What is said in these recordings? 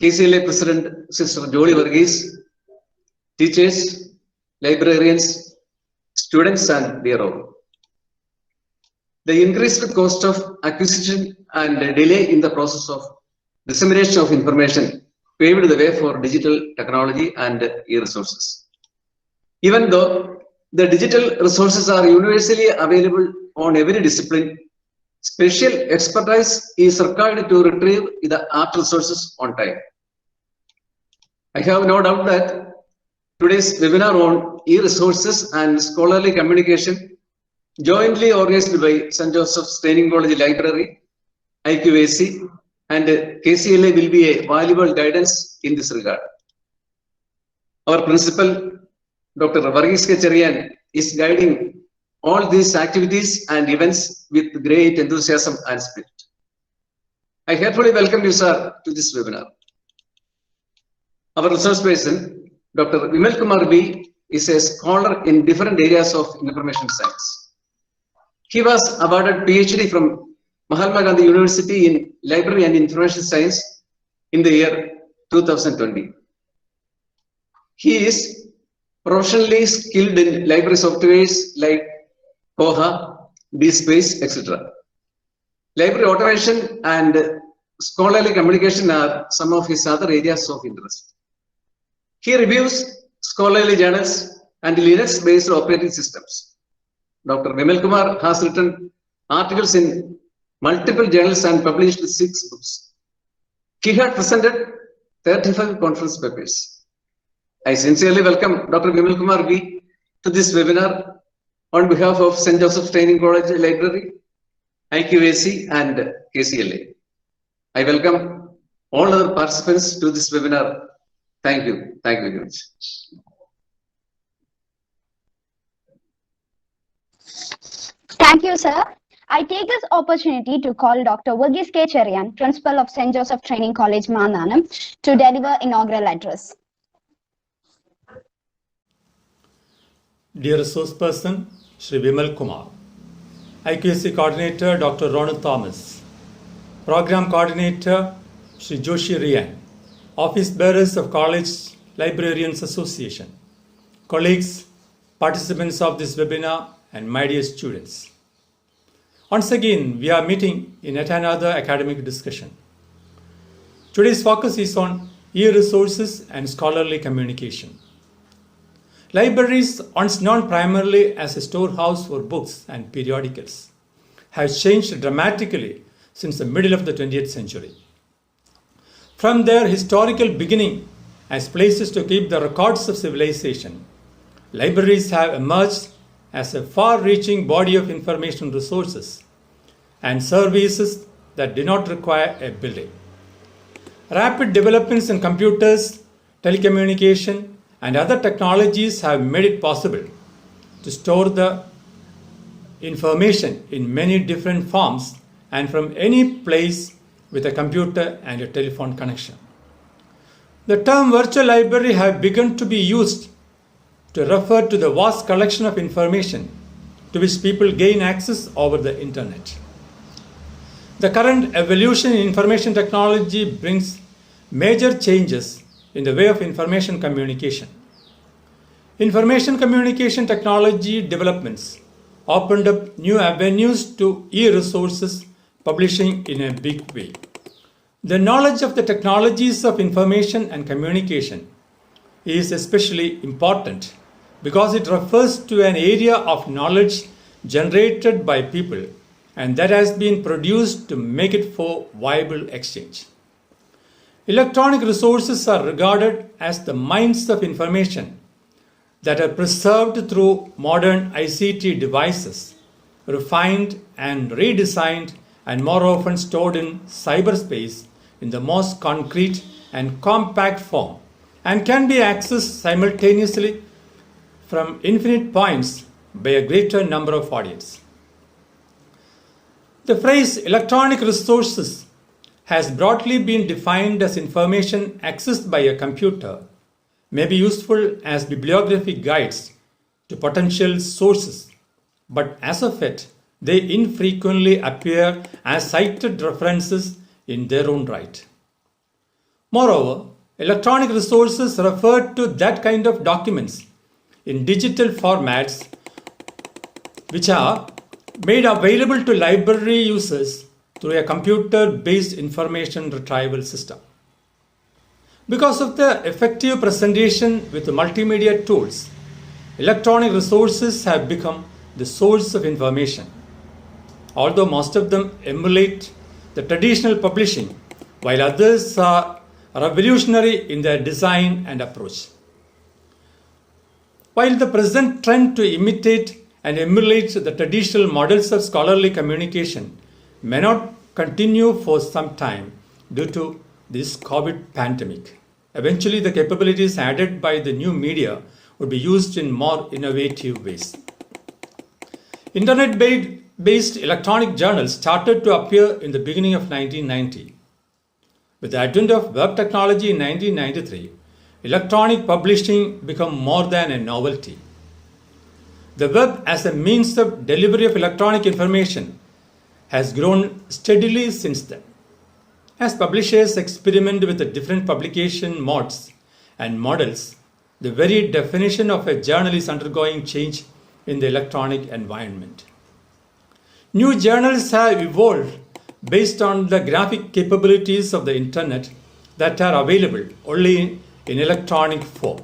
KCLA President Sister Jolly Varghese, teachers, librarians, students and dear all. The increased cost of acquisition and delay in the process of dissemination of information paved the way for digital technology and e-resources. Even though the digital resources are universally available on every discipline, special expertise is required to retrieve the art resources on time. I have no doubt that today's webinar on e-resources and scholarly communication, jointly organized by St. Joseph's Training College Library, IQAC, and KCLA will be a valuable guidance in this regard. Our principal, Dr. Varghese K. Cherian, is guiding all these activities and events with great enthusiasm and spirit. I heartily welcome you, sir, to this webinar. Our resource person, Dr. Vimal Kumar B, is a scholar in different areas of information science. He was awarded PhD from Mahatma Gandhi University in Library and Information Science in the year 2020. He is professionally skilled in library softwares like Koha, DSpace, etc. Library automation and scholarly communication are some of his other areas of interest. He reviews scholarly journals and Linux-based operating systems. Dr. Vimal Kumar has written articles in multiple journals and published 6 books. He had presented 35 conference papers. I sincerely welcome Dr. Vimal Kumar B to this webinar on behalf of St. Joseph's Training College Library, IQAC and KCLA. I welcome all other participants to this webinar. Thank you. Thank you very much. Thank you, sir. I take this opportunity to call Dr. Varghese K. Cherian, Principal of St. Joseph Training College, Mananam, to deliver inaugural address. Dear resource person, Shri Vimal Kumar, IQAC Coordinator, Dr. Ronald Thomas, Program Coordinator, Shri Joshi Rian, Office Bearers of College Librarians Association, colleagues, participants of this webinar, and my dear students. Once again, we are meeting in yet another academic discussion. Today's focus is on e-resources and scholarly communication. Libraries, once known primarily as a storehouse for books and periodicals, have changed dramatically since the middle of the 20th century. From their historical beginning as places to keep the records of civilization, libraries have emerged as a far-reaching body of information resources and services that do not require a building. Rapid developments in computers, telecommunication, and other technologies have made it possible to store the information in many different forms and from any place with a computer and a telephone connection. The term virtual library have begun to be used to refer to the vast collection of information to which people gain access over the internet. The current evolution in information technology brings major changes in the way of information communication. Information communication technology developments opened up new avenues to e-resources publishing in a big way. The knowledge of the technologies of information and communication is especially important because it refers to an area of knowledge generated by people and that has been produced to make it for viable exchange. Electronic resources are regarded as the mines of information that are preserved through modern ICT devices, refined and redesigned and more often stored in cyberspace in the most concrete and compact form and can be accessed simultaneously from infinite points by a greater number of audience. The phrase electronic resources has broadly been defined as information accessed by a computer, may be useful as bibliographic guides to potential sources, but as of yet, they infrequently appear as cited references in their own right. Moreover, electronic resources refer to that kind of documents in digital formats which are made available to library users through a computer-based information retrieval system. Because of the effective presentation with multimedia tools, electronic resources have become the source of information. Although most of them emulate the traditional publishing, while others are revolutionary in their design and approach. While the present trend to imitate and emulate the traditional models of scholarly communication may not continue for some time due to this COVID pandemic, eventually the capabilities added by the new media would be used in more innovative ways. Internet-based electronic journals started to appear in the beginning of 1990. With the advent of web technology in 1993, electronic publishing became more than a novelty. The web as a means of delivery of electronic information has grown steadily since then. As publishers experiment with the different publication modes and models, the very definition of a journal is undergoing change in the electronic environment. New journals have evolved based on the graphic capabilities of the internet that are available only in electronic form.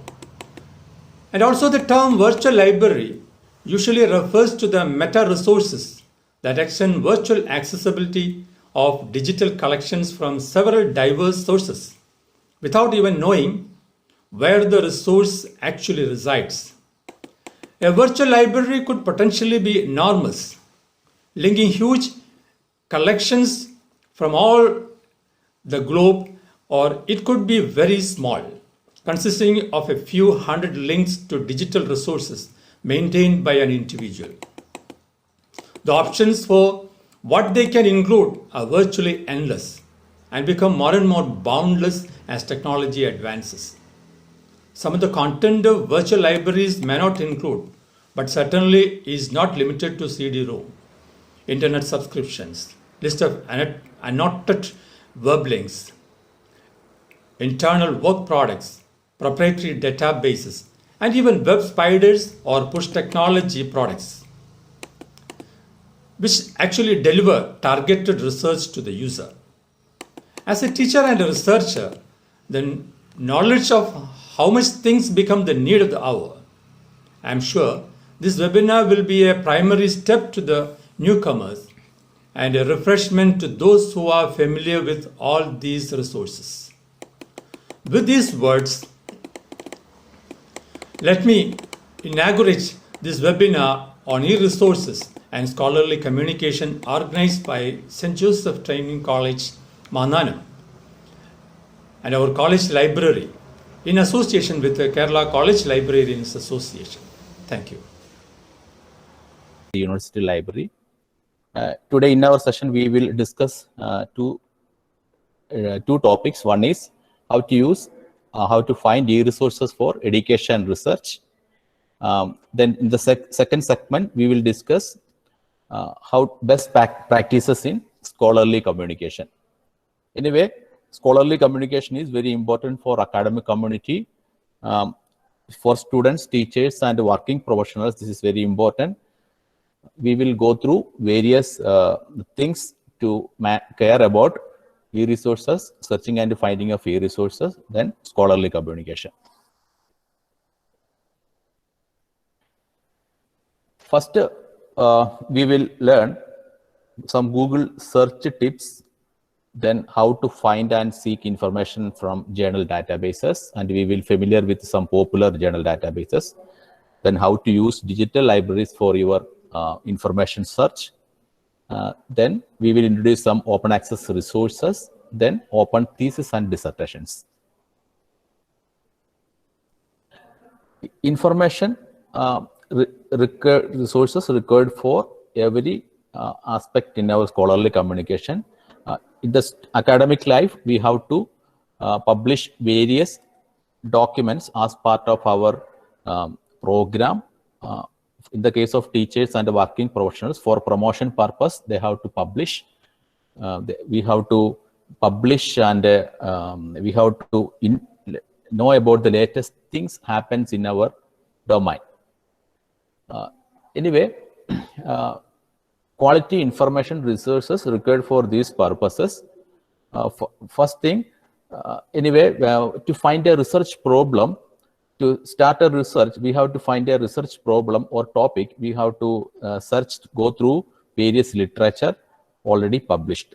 And also the term virtual library usually refers to the meta resources that extend virtual accessibility of digital collections from several diverse sources without even knowing where the resource actually resides. A virtual library could potentially be enormous, linking huge collections from all the globe, or it could be very small, consisting of a few hundred links to digital resources maintained by an individual. The options for what they can include are virtually endless and become more and more boundless as technology advances. Some of the content of virtual libraries may not include, but certainly is not limited to CD-ROM, internet subscriptions, list of annotated web links, internal work products, proprietary databases, and even web spiders or push technology products, which actually deliver targeted research to the user. As a teacher and a researcher, the knowledge of how much things become the need of the hour, I'm sure this webinar will be a primary step to the newcomers and a refreshment to those who are familiar with all these resources. With these words, let me inaugurate this webinar on e-resources and scholarly communication organized by St. Joseph Training College, Mananam, and our college library in association with the Kerala College Librarians Association. Thank you. The University Library. Today in our session, we will discuss two topics. One is how to find e-resources for education research. Then in the second segment, we will discuss how best practices in scholarly communication. Anyway, scholarly communication is very important for academic community, for students, teachers, and working professionals. This is very important. We will go through various things to care about e-resources, searching and finding of e-resources, then scholarly communication. First, we will learn some Google search tips, then how to find and seek information from journal databases, and we will familiar with some popular journal databases, then how to use digital libraries for your information search. Then we will introduce some open access resources, then open thesis and dissertations. Information resources required for every aspect in our scholarly communication. In the academic life, we have to publish various documents as part of our program. In the case of teachers and working professionals, for promotion purpose, they have to publish. We have to publish and we have to know about the latest things happens in our domain. Anyway, quality information resources required for these purposes. First thing, to find a research problem, to start a research, we have to find a research problem or topic. We have to go through various literature already published.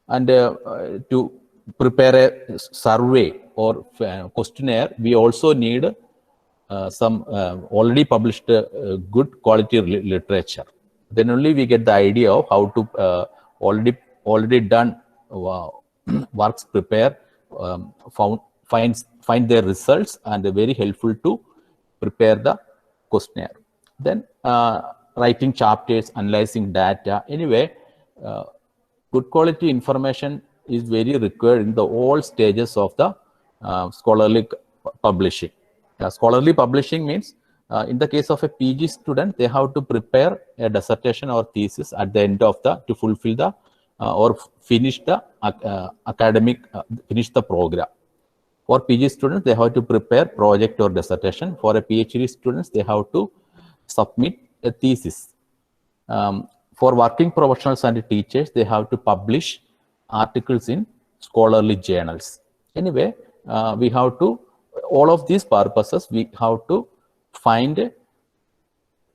And to prepare a survey or questionnaire, we also need some already published good quality literature. Then only we get the idea of how to already done works prepare, find their results, and very helpful to prepare the questionnaire. Then writing chapters, analyzing data. Anyway, good quality information is very required in the all stages of the scholarly publishing. Scholarly publishing means, in the case of a PG student, they have to prepare a dissertation or thesis at the end of to fulfill the or finish the finish the program. For PG students, they have to prepare project or dissertation. For a PhD students, they have to submit a thesis. For working professionals and teachers, they have to publish articles in scholarly journals. Anyway, we have to, all of these purposes, we have to find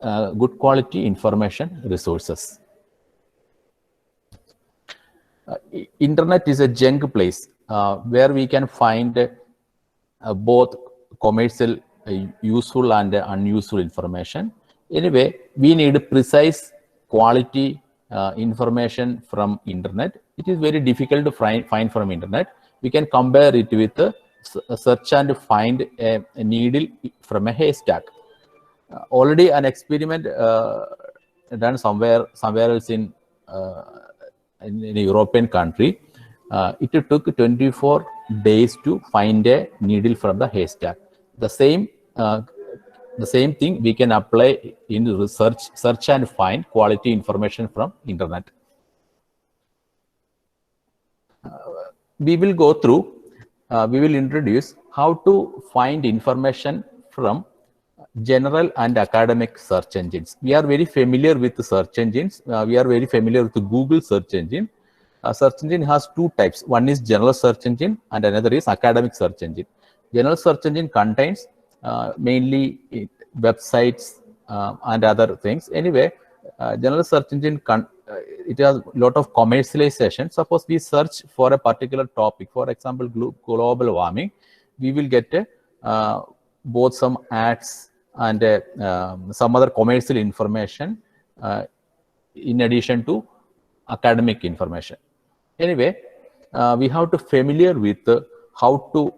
good quality information resources. Internet is a junk place where we can find both commercial, useful and unuseful information. Anyway, we need precise quality information from internet. It is very difficult to find from internet. We can compare it with search and find a needle from a haystack. Already an experiment done somewhere else in a European country. It took 24 days to find a needle from the haystack. The same thing we can apply in research, search and find quality information from internet. We will go through, we will introduce how to find information from general and academic search engines. We are very familiar with the search engines. We are very familiar with the Google search engine. Search engine has two types. One is general search engine and another is academic search engine. General search engine contains mainly websites and other things. Anyway, general search engine it has a lot of commercialization. Suppose we search for a particular topic, for example, global warming, we will get both some ads and some other commercial information in addition to academic information. Anyway, we have to familiar with how to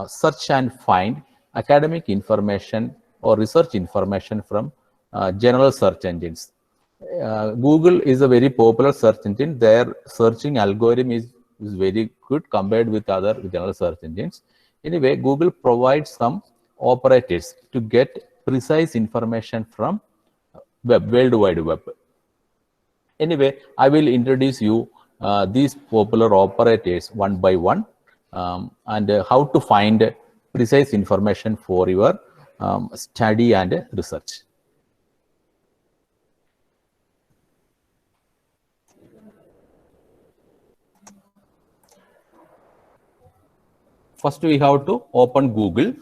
search and find academic information or research information from general search engines. Google is a very popular search engine. Their searching algorithm is very good compared with other general search engines. Anyway, Google provides some operators to get precise information from World Wide Web. Anyway, I will introduce you these popular operators one by one and how to find precise information for your study and research. First, we have to open Google.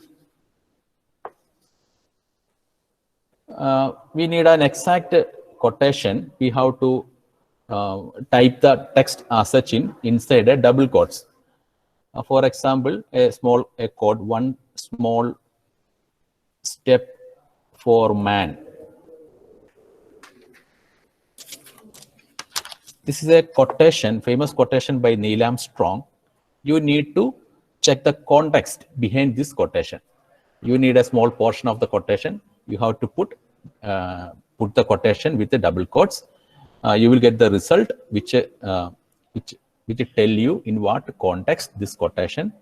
We need an exact quotation. We have to type the text as such inside a double quotes. For example, a code, one small step for man. This is a quotation, famous quotation by Neil Armstrong. You need to check the context behind this quotation. You need a small portion of the quotation. You have to put the quotation with the double quotes. You will get the result which tell you in what context this quotation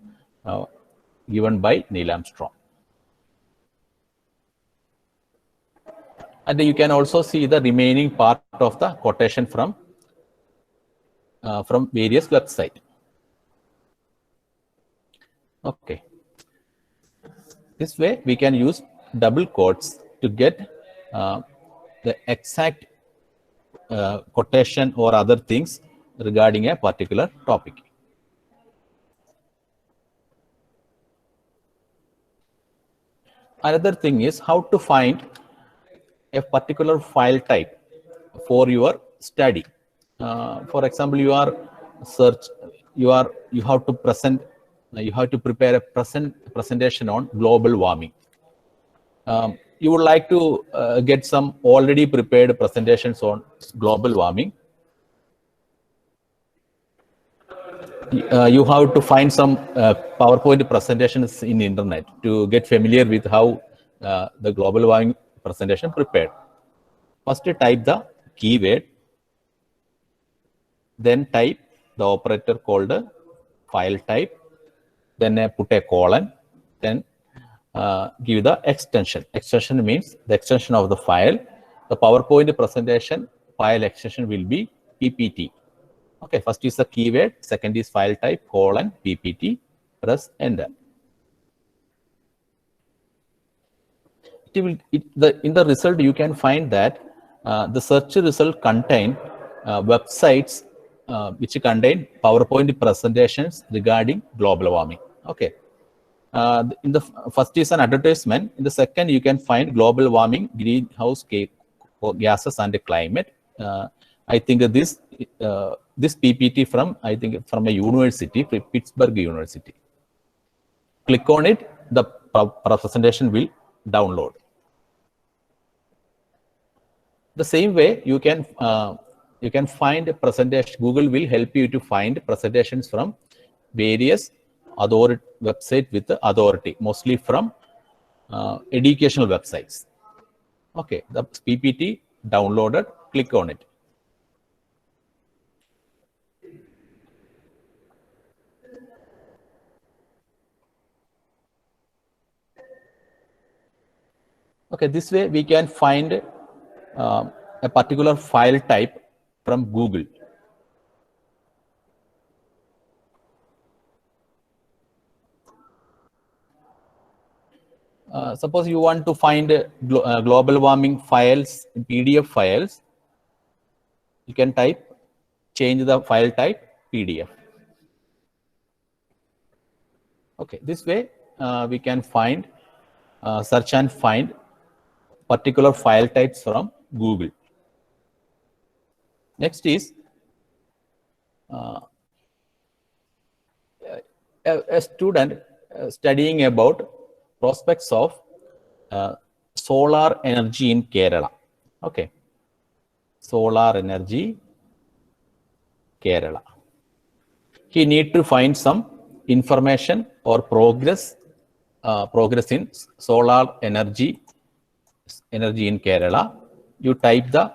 given by Neil Armstrong. And you can also see the remaining part of the quotation from various websites. Okay. This way we can use double quotes to get the exact quotation or other things regarding a particular topic. Another thing is how to find a particular file type for your study. For example, you have to present, you have to prepare a presentation on global warming. You would like to get some already prepared presentations on global warming. You have to find some PowerPoint presentations in the internet to get familiar with how the global warming presentation prepared. First, type the keyword, then type the operator called file type, then put a colon, then give the extension. Extension means the extension of the file. The PowerPoint presentation file extension will be PPT. Okay, first is the keyword, second is file type, colon, PPT, press enter. In the result, you can find that the search result contain websites which contain PowerPoint presentations regarding global warming. Okay. In the first is an advertisement. In the second, you can find global warming, greenhouse gases, and climate. I think this PPT from a university, Pittsburgh University. Click on it, the presentation will download. The same way you can find a presentation. Google will help you to find presentations from various authority website with the authority, mostly from educational websites. Okay, the PPT downloaded, click on it. Okay, this way we can find a particular file type from Google. Suppose you want to find global warming files, PDF files, you can change the file type PDF. Okay, this way we can find, search and find particular file types from Google. Next is a student studying about prospects of solar energy in Kerala. Okay, solar energy, Kerala. He need to find some information or progress in solar energy in Kerala. You type the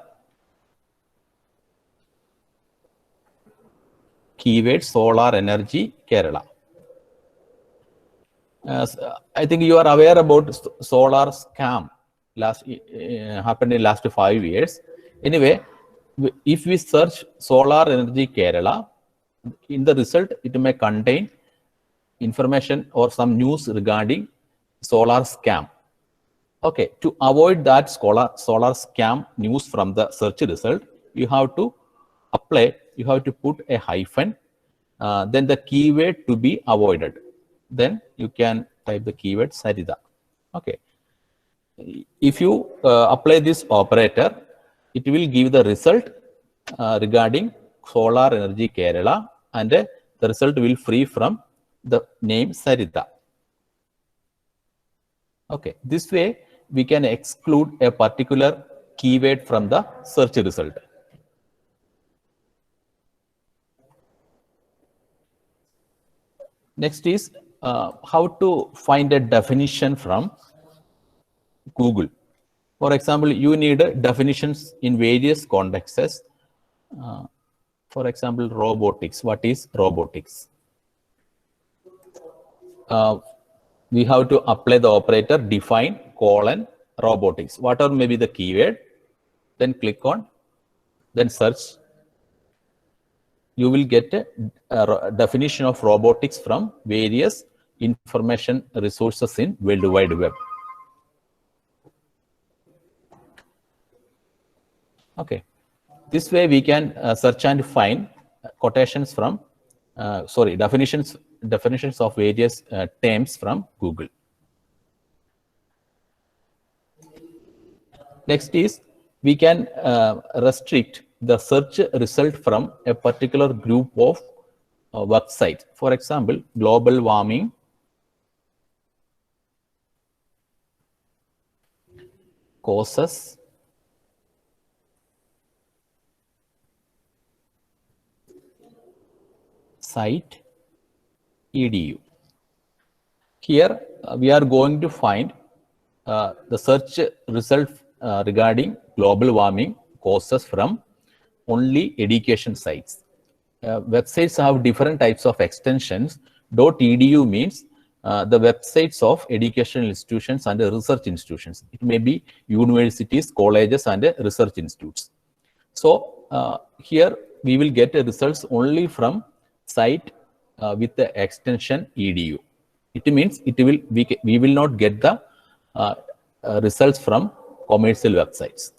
keyword solar energy Kerala. I think you are aware about solar scam happened in last 5 years. Anyway, if we search solar energy Kerala, in the result it may contain information or some news regarding solar scam. Okay, to avoid that solar scam news from the search result, you have to put a hyphen, then the keyword to be avoided. Then you can type the keyword Sarita. Okay. If you apply this operator, it will give the result regarding solar energy Kerala, and the result will free from the name Sarita. Okay. This way we can exclude a particular keyword from the search result. Next is how to find a definition from Google. For example, you need definitions in various contexts. For example, robotics. What is robotics? We have to apply the operator define colon robotics. Whatever may be the keyword, then click on, then search. You will get a definition of robotics from various information resources in World Wide Web. Okay, this way we can search and find quotations from, definitions of various terms from Google. Next is we can restrict the search result from a particular group of websites. For example, global warming, causes, site, edu. Here we are going to find the search result regarding global warming causes from only education sites. Websites have different types of extensions. .edu means the websites of educational institutions and research institutions. It may be universities, colleges, and research institutes. So here we will get results only from site with the extension edu. It means we will not get the results from commercial websites.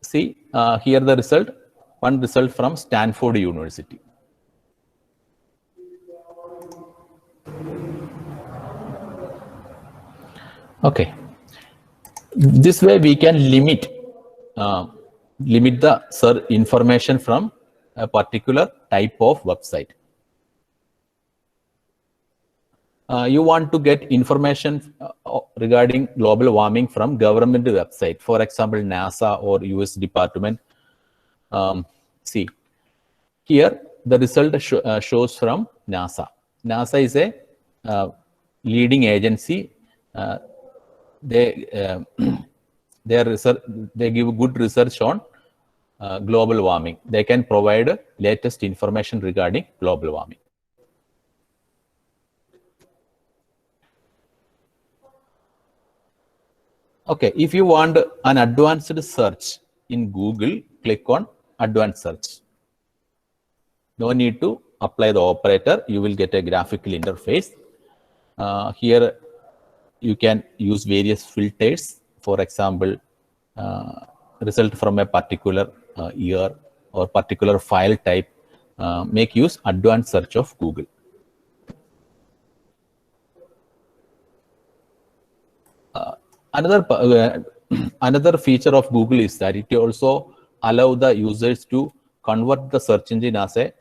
See here the result, one result from Stanford University. Okay, this way we can limit the search information from a particular type of website. You want to get information regarding global warming from government website, for example, NASA or US Department. See, here the result shows from NASA. NASA is a leading agency. They give good research on global warming. They can provide latest information regarding global warming. Okay, if you want an advanced search in Google, click on advanced search. No need to apply the operator. You will get a graphical interface. Here you can use various filters. For example, result from a particular year or particular file type. Make use advanced search of Google. Another feature of Google is that it also allows the users to convert the search engine as a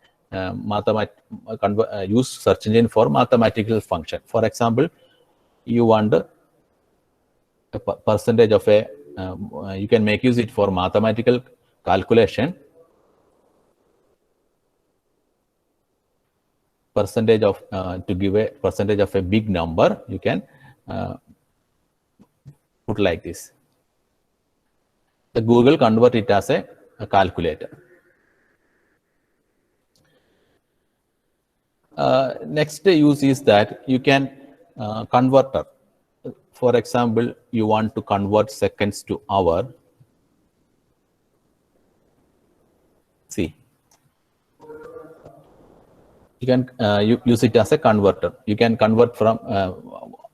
use search engine for mathematical function. For example, you want a percentage of a you can make use it for mathematical calculation. Percentage of to give a percentage of a big number, you can put like this. The Google convert it as a calculator. Next use is that you can converter. For example, you want to convert seconds to hour. See, you can use it as a converter. You can convert from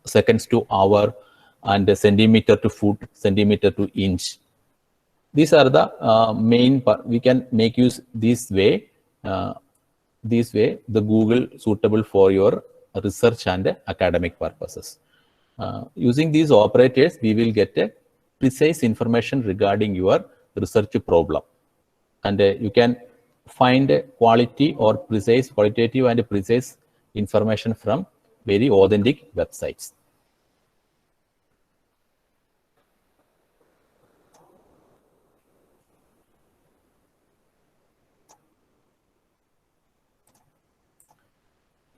seconds to hour and centimeter to foot, centimeter to inch. These are the main part. We can make use this way. The Google suitable for your research and academic purposes. Using these operators, we will get a precise information regarding your research problem, and you can find quality or precise, qualitative and precise information from very authentic websites.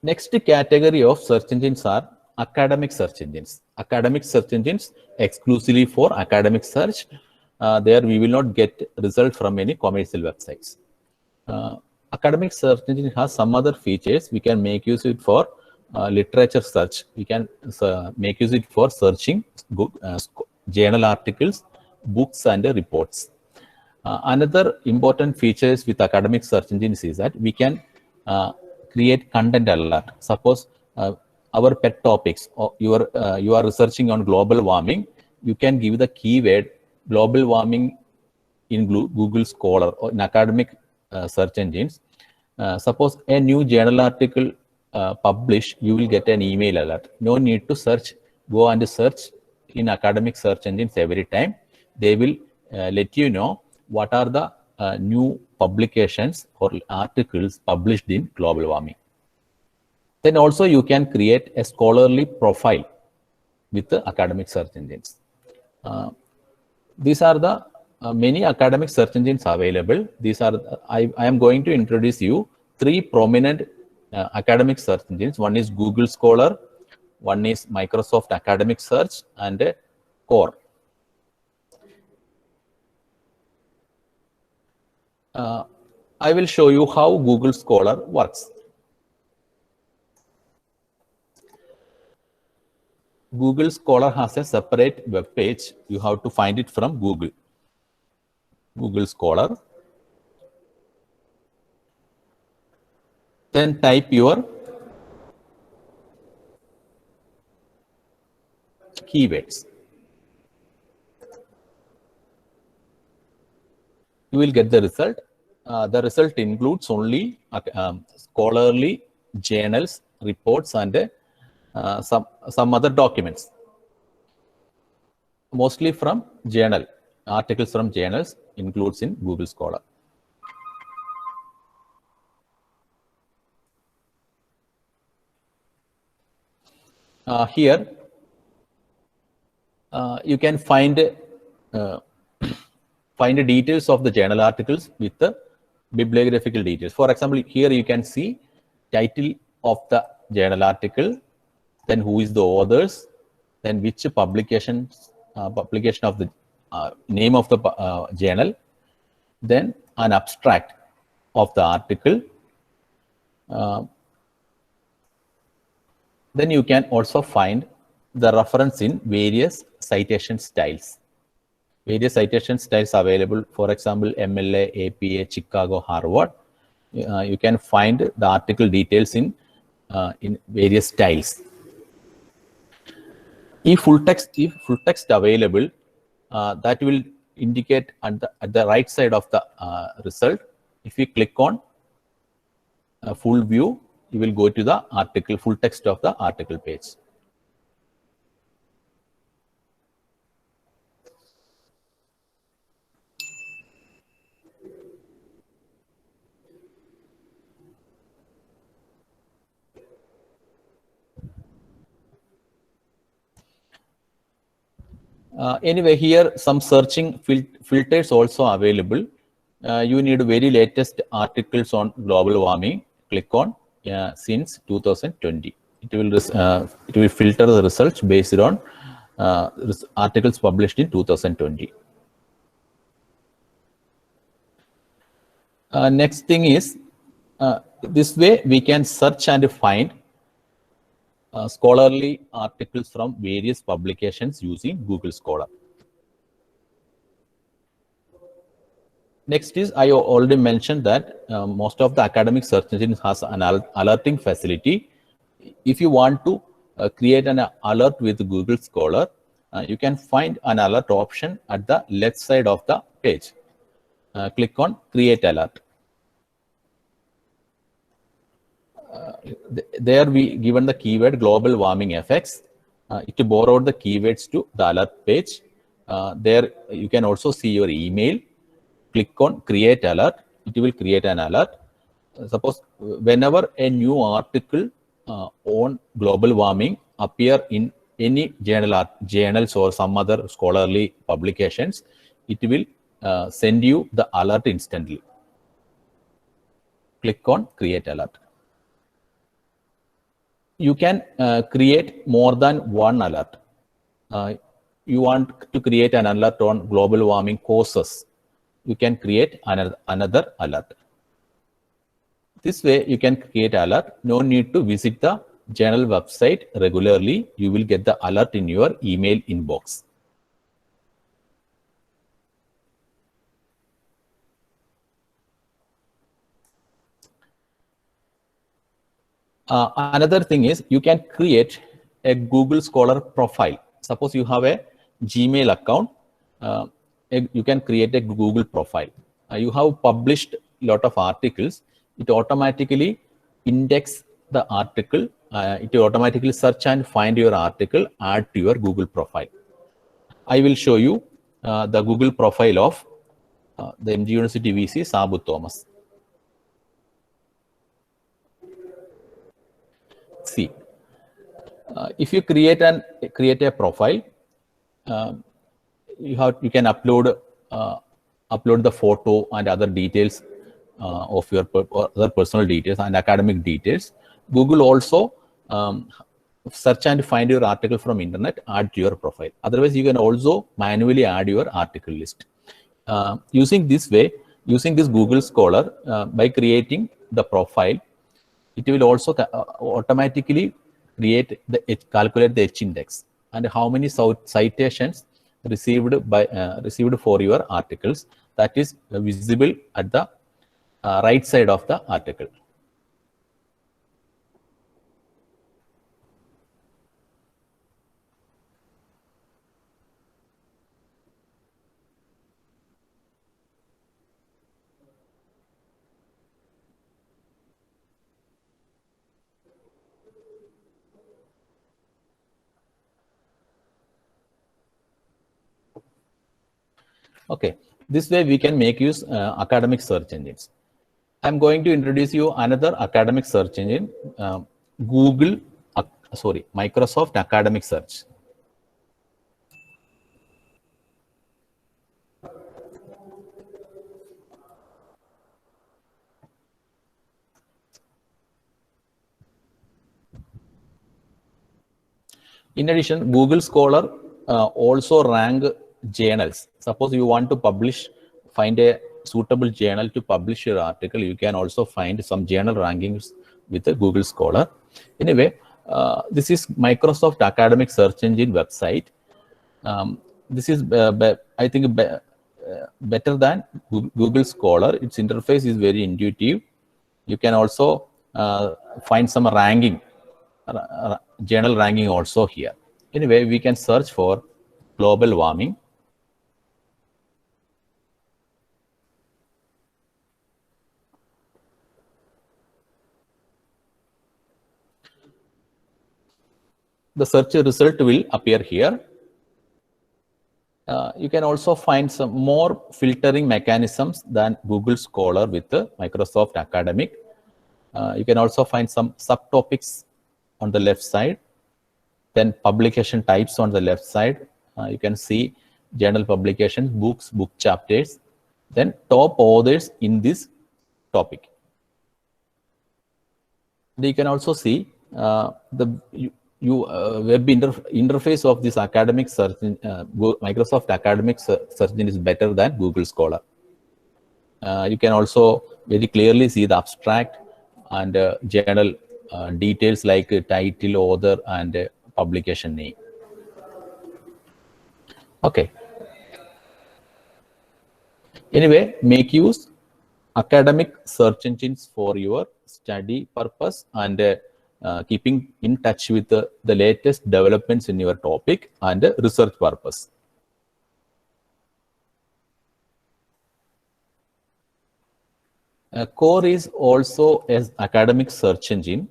Next category of search engines are academic search engines. Academic search engines exclusively for academic search. There we will not get result from any commercial websites. Academic search engine has some other features. We can make use of it for literature search. We can make use of it for searching journal articles, books, and reports. Another important features with academic search engines is that we can create content alert. Suppose our pet topics, or you are researching on global warming, you can give the keyword global warming in Google Scholar or in academic search engines. Suppose a new journal article published, you will get an email alert. No need to go and search in academic search engines every time. They will let you know what are the new publications or articles published in global warming. Then also you can create a scholarly profile with the academic search engines. These are the many academic search engines available. These are I am going to introduce you 3 prominent academic search engines. One is Google Scholar, one is Microsoft Academic Search, and Core. I will show you how Google Scholar works. Google Scholar has a separate web page. You have to find it from Google Scholar. Then type your keywords. You will get the result. The result includes only scholarly journals, reports, and some other documents. Mostly from journal, articles from journals includes in Google Scholar. Here, you can find the details of the journal articles with the bibliographical details. For example, here you can see title of the journal article, then who is the authors, then which publication of the name of the journal, then an abstract of the article. Then you can also find the reference in various citation styles. Various citation styles available, for example, MLA, APA, Chicago, Harvard. You can find the article details in various styles. If full text available, that will indicate at the right side of the result. If you click on full view, you will go to the article, full text of the article page. Anyway, here some searching filters also available. You need very latest articles on global warming. Click on since 2020. It will filter the results based on articles published in 2020. Next thing is this way we can search and find scholarly articles from various publications using Google Scholar. Next is, I already mentioned that most of the academic search engines has an alerting facility. If you want to create an alert with Google Scholar, you can find an alert option at the left side of the page. Click on Create Alert. There we given the keyword global warming effects. It borrowed the keywords to the alert page. There you can also see your email. Click on Create Alert. It will create an alert. Suppose whenever a new article on global warming appear in any journals or some other scholarly publications, it will send you the alert instantly. Click on Create Alert. You can create more than one alert. You want to create an alert on global warming causes. You can create another alert. This way you can create alert. No need to visit the journal website regularly. You will get the alert in your email inbox. Another thing is you can create a Google Scholar profile. Suppose you have a Gmail account, you can create a Google profile. You have published a lot of articles. It automatically index the article. It automatically search and find your article, add to your Google profile. I will show you the Google profile of the MG University VC Sabu Thomas. See, if you create a profile, you can upload the photo and other details of your other personal details and academic details. Google also search and find your article from internet, add to your profile. Otherwise, you can also manually add your article list. Using this Google Scholar, by creating the profile, it will also automatically calculate the H index and how many citations received for your articles. That is visible at the right side of the article. Okay, this way we can make use academic search engines. I'm going to introduce you another academic search engine, Microsoft Academic Search. In addition, Google Scholar also rank journals. Suppose you want to find a suitable journal to publish your article, you can also find some journal rankings with the Google Scholar. Anyway, this is Microsoft Academic Search Engine website. This is, I think, better than Google Scholar. Its interface is very intuitive. You can also find some ranking, journal ranking also here. Anyway, we can search for global warming. The search result will appear here. You can also find some more filtering mechanisms than Google Scholar with the Microsoft Academic. You can also find some subtopics on the left side, then publication types on the left side. You can see journal publications, books, book chapters, then top authors in this topic. You can also see the web interface of this academic search. Microsoft Academic Search Engine is better than Google Scholar. You can also very clearly see the abstract and journal details like title, author, and publication name. Okay. Anyway, make use academic search engines for your study purpose and keeping in touch with the latest developments in your topic and research purpose. Core is also an academic search engine,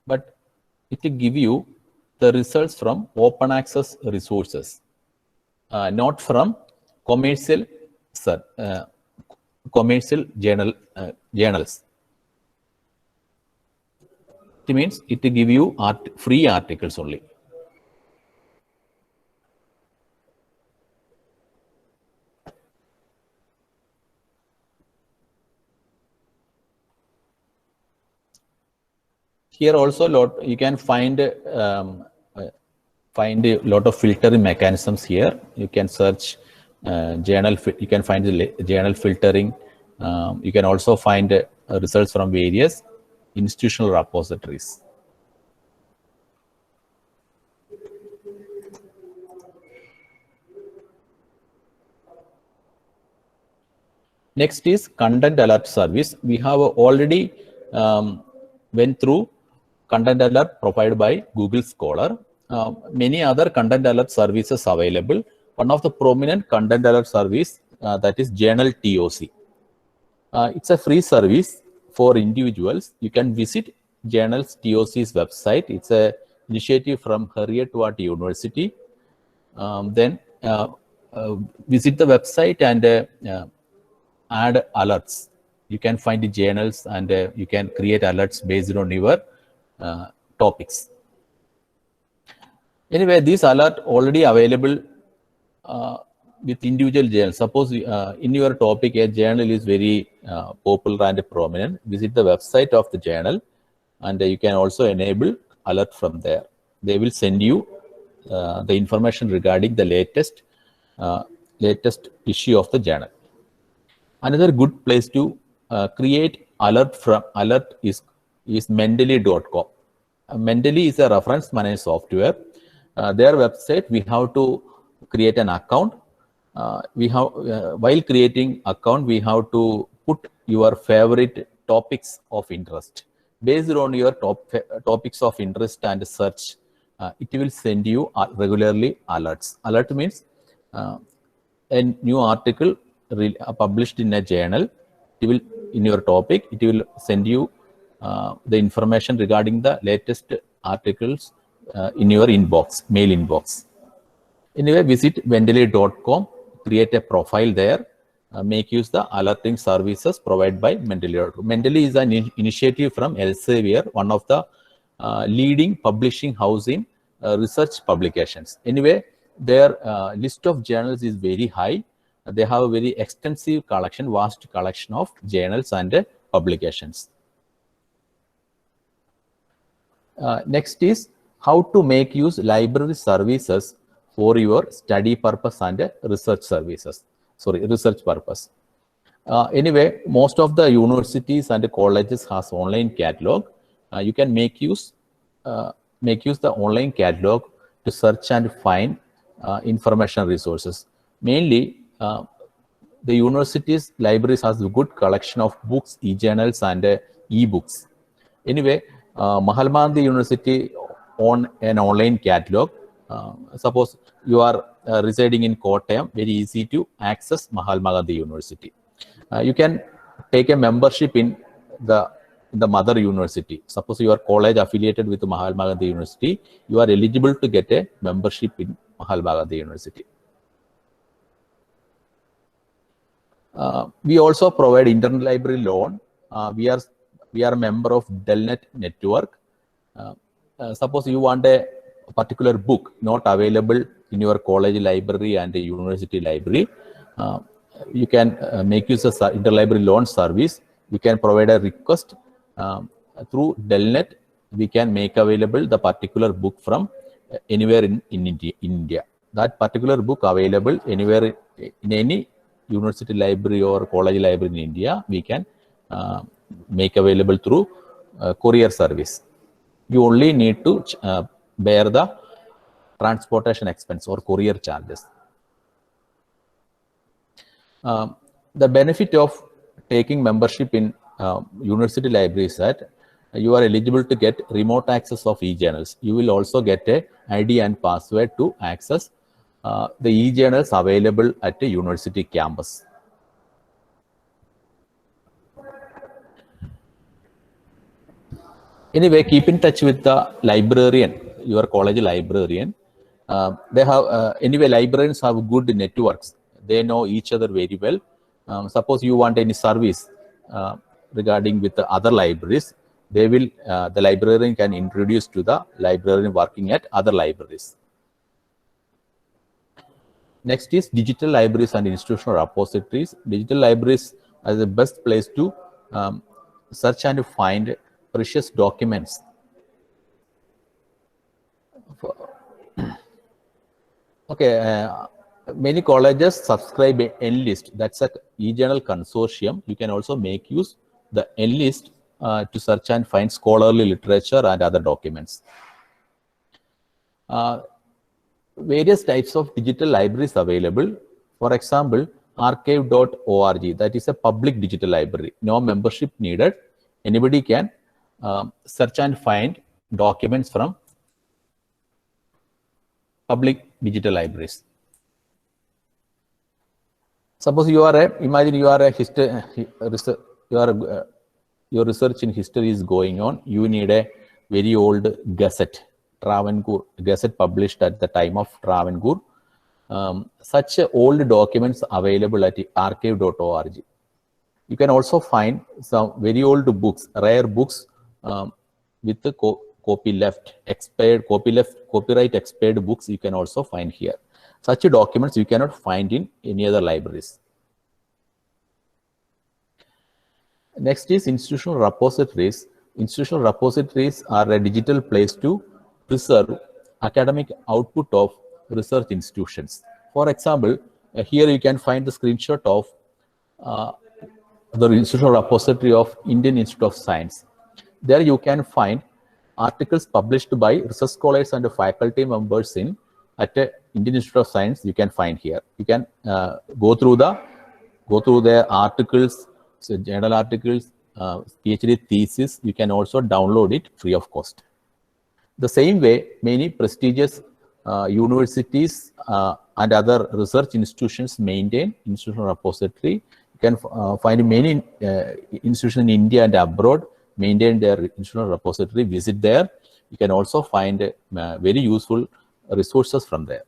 but it will give you the results from open access resources, not from commercial journals. It means it will give you free articles only. Here also you can find a lot of filtering mechanisms here. You can search journal. You can find the journal filtering. You can also find results from various institutional repositories. Next is content alert service. We have already went through content alert provided by Google Scholar. Many other content alert services available. One of the prominent content alert service that is Journal TOC. It's a free service for individuals. You can visit Journals TOC's website. It's a initiative from Heriot-Watt University. Then visit the website and add alerts. You can find the journals and you can create alerts based on your topics. Anyway, this alert already available with individual journals. Suppose in your topic a journal is very popular and prominent, visit the website of the journal and you can also enable alert from there. They will send you the information regarding the latest issue of the journal. Another good place to create alert is Mendeley.com. Mendeley is a reference management software. Their website, we have to create an account. While creating account, we have to put your favorite topics of interest. Based on your topics of interest and search, it will send you regularly alerts. Alert means a new article published in a journal. It will, in your topic, it will send you the information regarding the latest articles in your inbox, mail inbox. Anyway, visit Mendeley.com, create a profile there, make use the alerting services provided by Mendeley. Mendeley is an initiative from Elsevier, one of the leading publishing house in research publications. Anyway, their list of journals is very high. They have a very extensive collection, vast collection of journals and publications. Next is how to make use library services for your study purpose and research services. Research purpose. Anyway, most of the universities and colleges has online catalog. You can make use the online catalog to search and find information resources. Mainly, the universities libraries has a good collection of books, e-journals and e-books. Anyway, Mahatma Gandhi University on an online catalog. Suppose you are residing in Kottayam, very easy to access Mahatma Gandhi University. You can take a membership in the mother university. Suppose your college affiliated with Mahatma Gandhi University, you are eligible to get a membership in Mahatma Gandhi University. We also provide interlibrary loan. We are a member of Delnet network. Suppose you want a particular book not available in your college library and the university library, you can make use of interlibrary loan service. You can provide a request through Delnet. We can make available the particular book from anywhere in India. That particular book available anywhere in any university library or college library in India, we can make available through courier service. You only need to bear the transportation expense or courier charges. The benefit of taking membership in university library is that you are eligible to get remote access of e-journals. You will also get a ID and password to access the e-journals available at the university campus. Anyway, keep in touch with the librarian, your college librarian. They have anyway, librarians have good networks. They know each other very well. Suppose you want any service regarding with the other libraries, they will the librarian can introduce to the librarian working at other libraries. Next is digital libraries and institutional repositories. Digital libraries are the best place to search and find precious documents. Okay, many colleges subscribe Enlist. That's a e-journal consortium. You can also make use the Enlist to search and find scholarly literature and other documents. Various types of digital libraries available. For example, archive.org, that is a public digital library. No membership needed. Anybody can search and find documents from public digital libraries. Suppose imagine you are a history, your research in history is going on. You need a very old Gazette, Travancore Gazette published at the time of Travancore. Such old documents available at archive.org. You can also find some very old books, rare books with the copyright expired books. You can also find here. Such documents you cannot find in any other libraries. Next is institutional repositories. Institutional repositories are a digital place to preserve academic output of research institutions. For example, here you can find the screenshot of the institutional repository of Indian Institute of Science. There you can find articles published by research scholars and faculty members at Indian Institute of Science. You can find here. You can go through their articles, so journal articles, PhD thesis. You can also download it free of cost. The same way, many prestigious universities and other research institutions maintain institutional repository. You can find many institutions in India and abroad maintain their institutional repository. Visit there. You can also find very useful resources from there.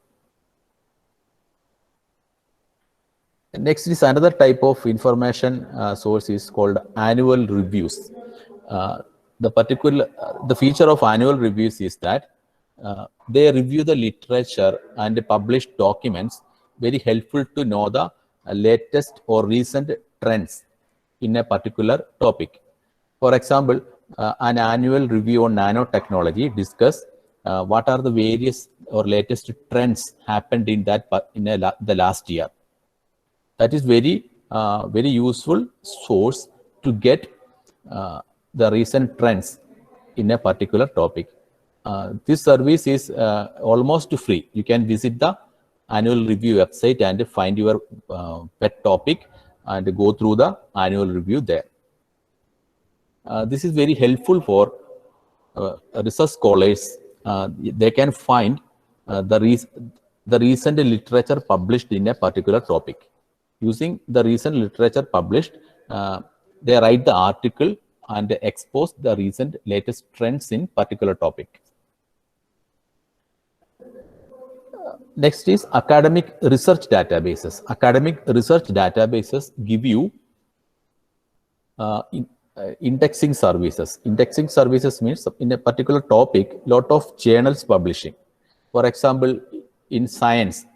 Next is another type of information source is called annual reviews. The feature of annual reviews is that they review the literature and publish documents, very helpful to know the latest or recent trends in a particular topic. For example, an annual review on nanotechnology discuss what are the various or latest trends happened in the last year. That is very useful source to get the recent trends in a particular topic. This service is almost free. You can visit the annual review website and find your pet topic and go through the annual review there. This is very helpful for research scholars. They can find the recent literature published in a particular topic. Using the recent literature published, they write the article and expose the recent latest trends in particular topic. Next is academic research databases. Academic research databases give you indexing services. Indexing services means in a particular topic, lot of journals publishing. For example, in science,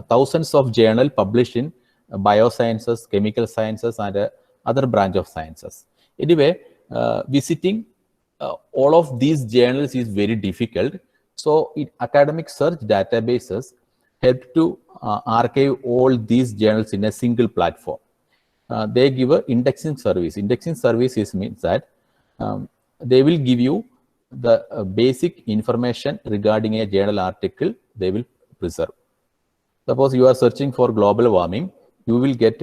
thousands of journals published in biosciences, chemical sciences, and other branch of sciences. Anyway, visiting all of these journals is very difficult. So, academic search databases help to archive all these journals in a single platform. They give an indexing service. Indexing services means that they will give you the basic information regarding a journal article. They will preserve. Suppose you are searching for global warming, you will get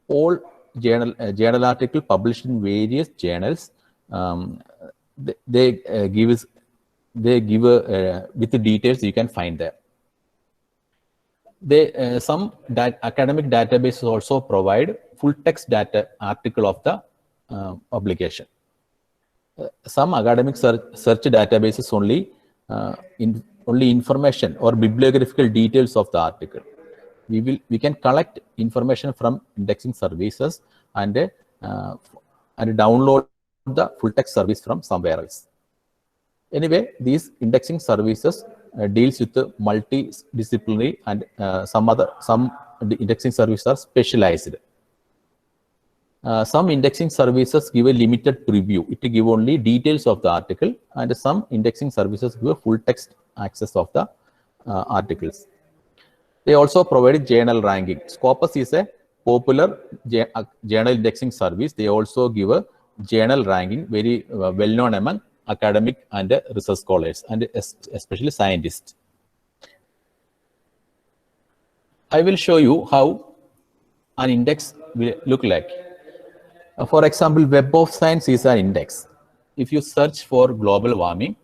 all journal article published in various journals. They give with the details you can find there. Some academic databases also provide full text data article of the publication. Some academic search databases only information or bibliographical details of the article. We can collect information from indexing services and download the full text service from somewhere else. Anyway, these indexing services deals with the multidisciplinary and some indexing services are specialized. Some indexing services give a limited preview. It give only details of the article, and some indexing services give a full text access of the articles. They also provide journal ranking. Scopus is a popular journal indexing service. They also give a journal ranking, very well known among academic and research scholars, and especially scientists. I will show you how an index will look like. For example, Web of Science is an index. If you search for global warming,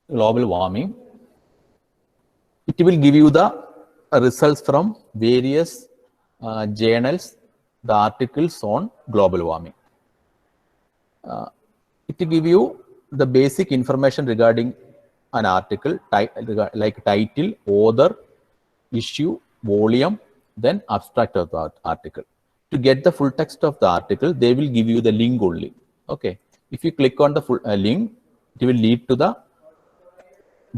global warming. It will give you the results from various journals, the articles on global warming. It will give you the basic information regarding an article, like title, author, issue, volume, then abstract of the article. To get the full text of the article, they will give you the link only. Okay. If you click on the full link, it will lead to the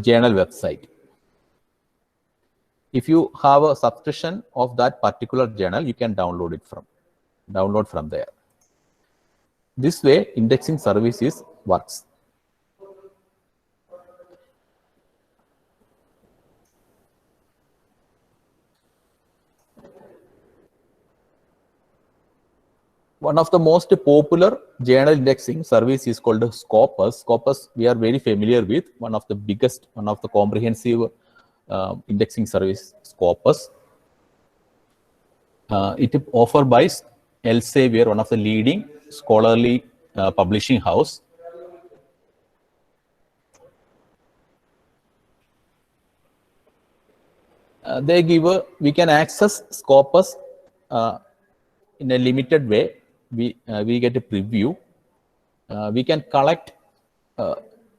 journal website. If you have a subscription of that particular journal, you can download from there. This way, indexing services works. One of the most popular journal indexing service is called Scopus. Scopus, we are very familiar with, one of the biggest, one of the comprehensive indexing service, Scopus. It is offered by Elsevier, one of the leading scholarly publishing house. They give we can access Scopus in a limited way. We get a preview. We can collect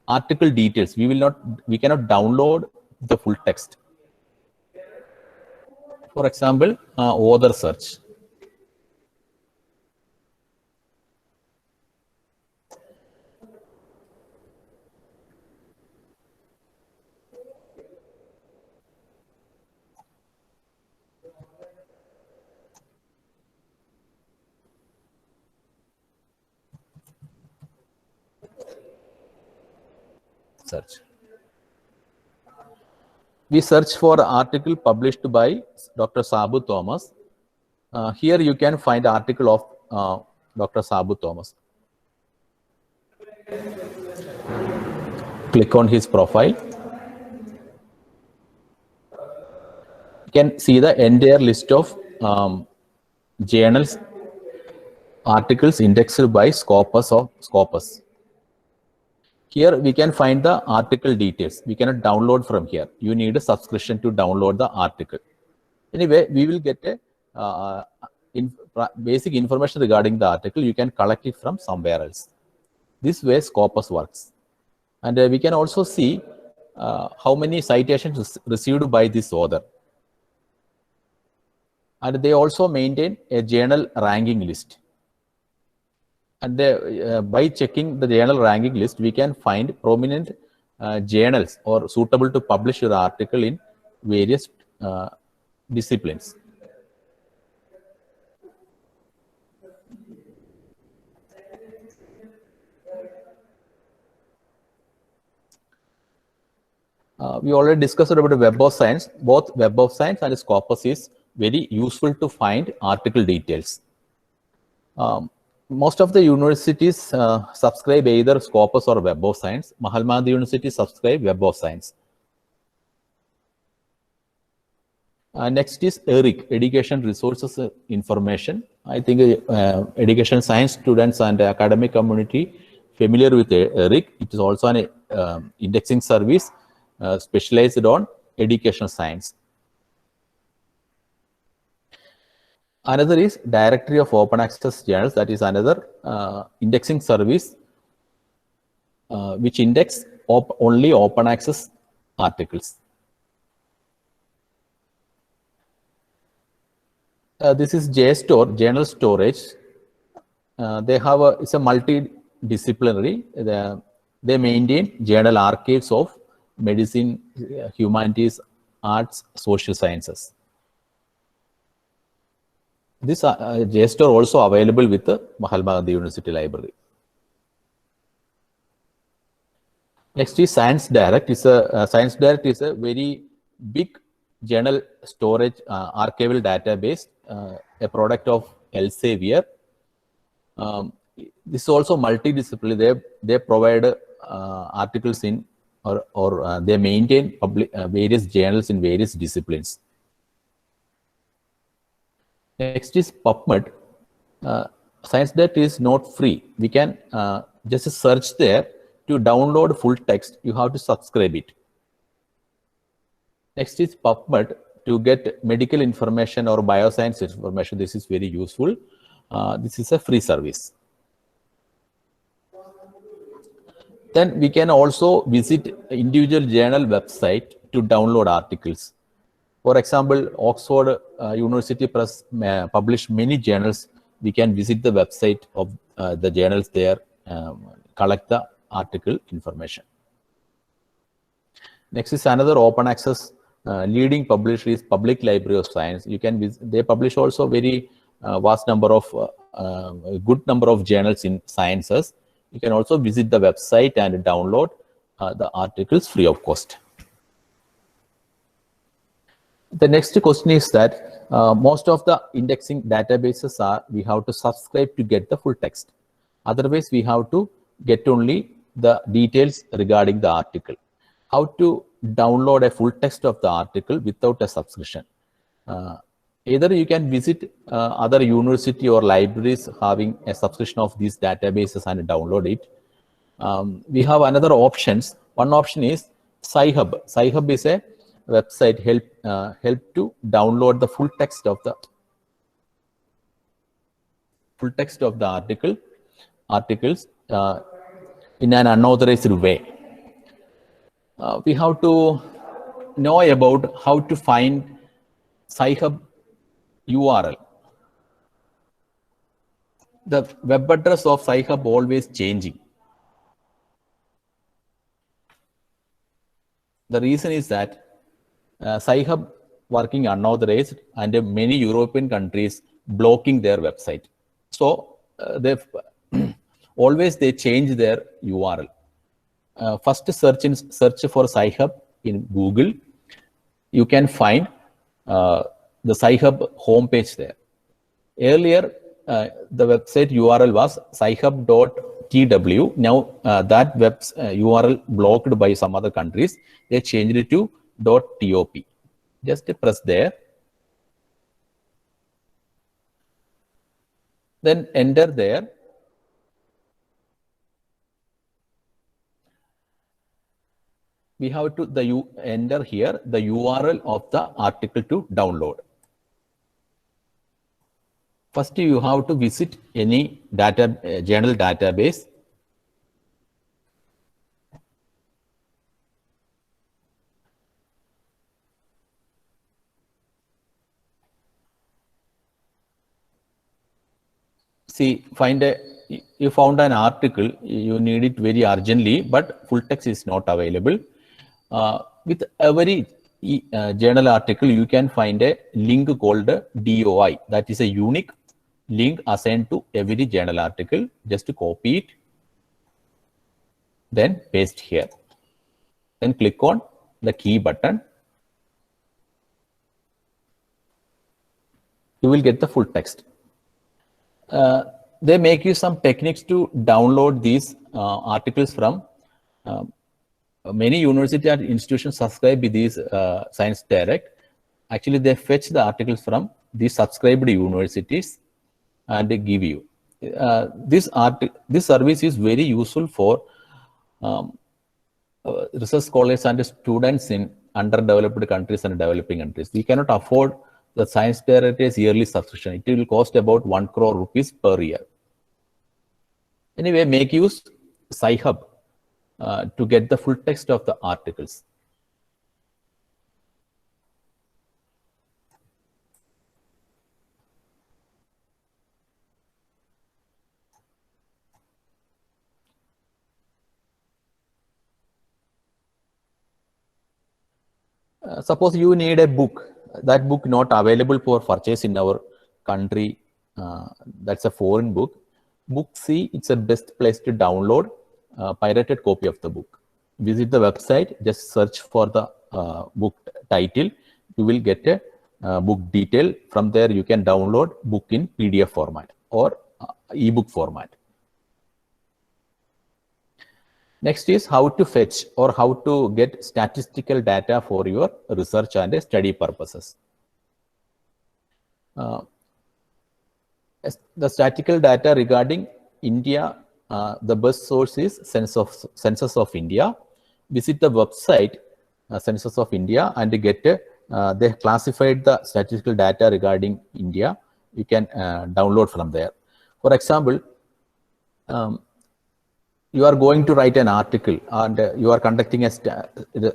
article details. We cannot download the full text. For example, author search. Search. We search for an article published by Dr. Sabu Thomas. Here you can find article of Dr. Sabu Thomas. Click on his profile. You can see the entire list of journals, articles indexed by Scopus or Scopus. Here we can find the article details. We cannot download from here. You need a subscription to download the article. Anyway, we will get a basic information regarding the article. You can collect it from somewhere else. This way Scopus works. And we can also see how many citations received by this author. And they also maintain a journal ranking list. And by checking the journal ranking list, we can find prominent journals or suitable to publish your article in various disciplines. We already discussed about the Web of Science. Both Web of Science and Scopus is very useful to find article details. Most of the universities subscribe either Scopus or Web of Science. Mahatma Gandhi University subscribe Web of Science. Next is ERIC, Education Resources Information. I think education science students and academic community familiar with ERIC. It is also an indexing service specialized on educational science. Another is Directory of Open Access Journals. That is another indexing service which index only open access articles. This is JSTOR, Journal Storage. They have it's a multidisciplinary. They maintain journal archives of medicine, humanities, arts, social sciences. This JSTOR also available with the Mahatma Gandhi University Library. Next is Science Direct. Science Direct is a very big journal storage archival database, a product of Elsevier. This is also multidisciplinary. They provide articles in or they maintain various journals in various disciplines. Next is PubMed. ScienceDirect is not free. We can just search there. to download full text, you have to subscribe it. Next is PubMed. To get medical information or bioscience information, this is very useful. This is a free service. Then we can also visit individual journal website to download articles. For example, Oxford University Press publish many journals. We can visit the website of the journals there, collect the article information. Next is another open access leading publisher is Public Library of Science. You can visit, they publish also very vast number of good number of journals in sciences. You can also visit the website and download the articles free of cost. The next question is that most of the indexing databases are, we have to subscribe to get the full text. Otherwise, we have to get only the details regarding the article. How to download a full text of the article without a subscription? Either you can visit other university or libraries having a subscription of these databases and download it. We have another options. One option is Sci-Hub. Sci-Hub is a website help to download the full text of the articles in an unauthorized way. We have to know about how to find Sci-Hub URL. The web address of Sci-Hub always changing. The reason is that Sci-Hub working unauthorized and many European countries blocking their website. So they always change their URL. First search for Sci-Hub in Google. You can find the Sci-Hub homepage there. Earlier, the website URL was scihub.tw. Now that web URL blocked by some other countries. They changed it to .top. Just press there. Then enter there. We have to enter here the URL of the article to download. First, you have to visit any journal database. See, you found an article, you need it very urgently, but full text is not available. With every journal article, you can find a link called DOI. That is a unique link assigned to every journal article. Just copy it, then paste here. Then click on the key button. You will get the full text. They make you some techniques to download these articles from many university and institutions subscribe with these Science Direct. Actually, they fetch the articles from these subscribed universities and they give you. This service is very useful for research scholars and students in underdeveloped countries and developing countries. We cannot afford the Science Director's yearly subscription. It will cost about 1 crore rupees per year. Anyway, make use Sci-Hub to get the full text of the articles. Suppose you need a book. That book not available for purchase in our country. That's a foreign book. Book C, it's a best place to download a pirated copy of the book. Visit the website, just search for the book title. You will get a book detail. From there, you can download book in PDF format or ebook format. Next is how to fetch or how to get statistical data for your research and study purposes. The statistical data regarding India the best source is Census of India. Visit the website Census of India and get they classified the statistical data regarding India. You can download from there. For example, you are going to write an article and you are conducting a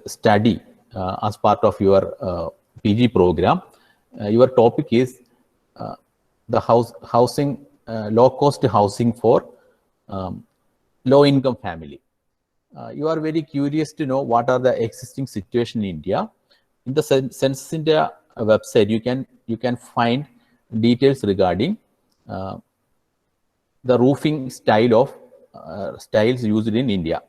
study as part of your PG program. Your topic is the housing, low-cost housing for low-income family. You are very curious to know what are the existing situation in India. In the Census India website, you can find details regarding the roofing style of styles used in India.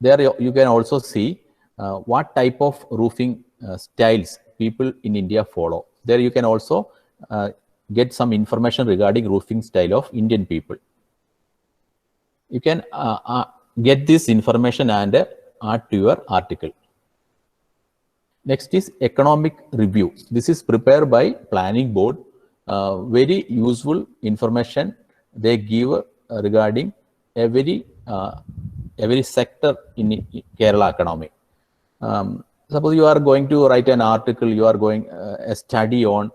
There you can also see what type of roofing styles people in India follow. There you can also get some information regarding roofing style of Indian people. You can get this information and add to your article. Next is economic review. This is prepared by planning board. Very useful information they give regarding every sector in Kerala economy. Suppose you are going to write an article, you are going a study on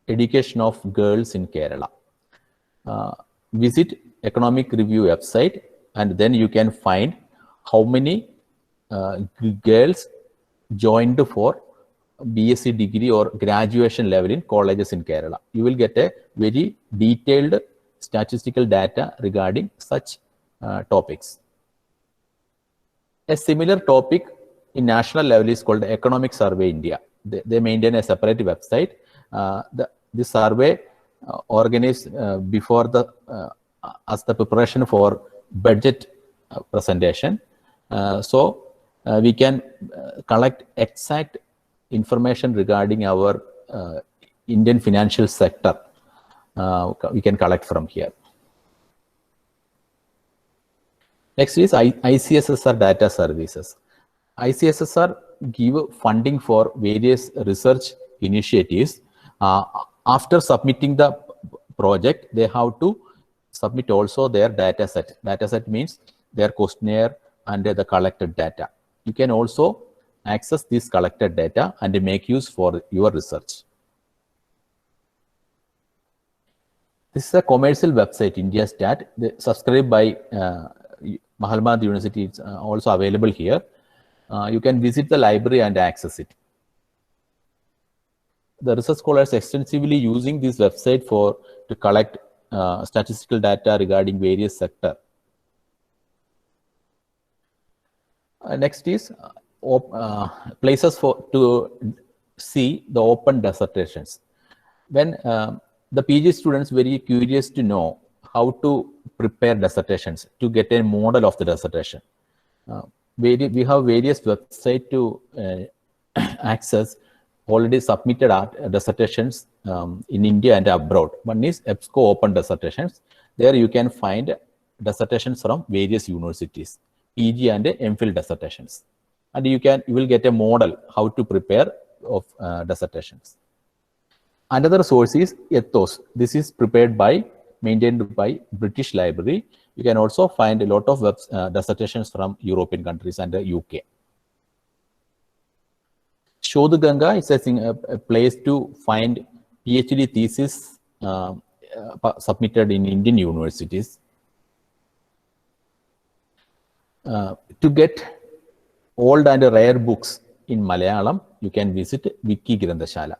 education of girls in Kerala. Visit economic review website and then you can find how many girls joined for BSc degree or graduation level in colleges in Kerala. You will get a very detailed statistical data regarding such topics. A similar topic in national level is called Economic Survey India. They maintain a separate website. This survey organized before as the preparation for budget presentation. So we can collect exact information regarding our Indian financial sector. We can collect from here. Next is ICSSR data services. ICSSR give funding for various research initiatives. After submitting the project, they have to submit also their data set. Data set means their questionnaire and the collected data. You can also access this collected data and make use for your research. This is a commercial website, IndiaStat, subscribed by Mahalmad University. It's also available here. You can visit the library and access it. The research scholars extensively using this website to collect statistical data regarding various sectors. Next is places to see the open dissertations. When the PG students very curious to know how to prepare dissertations, to get a model of the dissertation. We have various websites to access already submitted dissertations in India and abroad. One is EBSCO Open Dissertations. There you can find dissertations from various universities, PG and MPhil dissertations. And you will get a model how to prepare of dissertations. Another source is Ethos. This is maintained by British Library. You can also find a lot of dissertations from European countries and the UK. Shodh Ganga is a place to find PhD thesis submitted in Indian universities. To get old and rare books in Malayalam, you can visit Wiki Grandashala.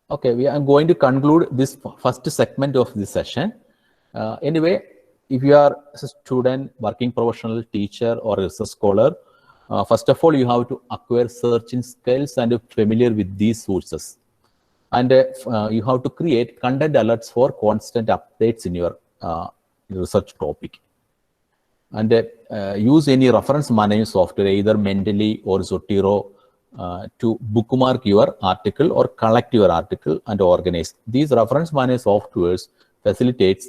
Okay, we are going to conclude this first segment of this session. Anyway, if you are a student, working professional, teacher, or research scholar, first of all, you have to acquire searching skills and familiar with these sources. And you have to create content alerts for constant updates in your research topic. And use any reference management software, either Mendeley or Zotero, to bookmark your article or collect your article and organize. These reference management softwares facilitates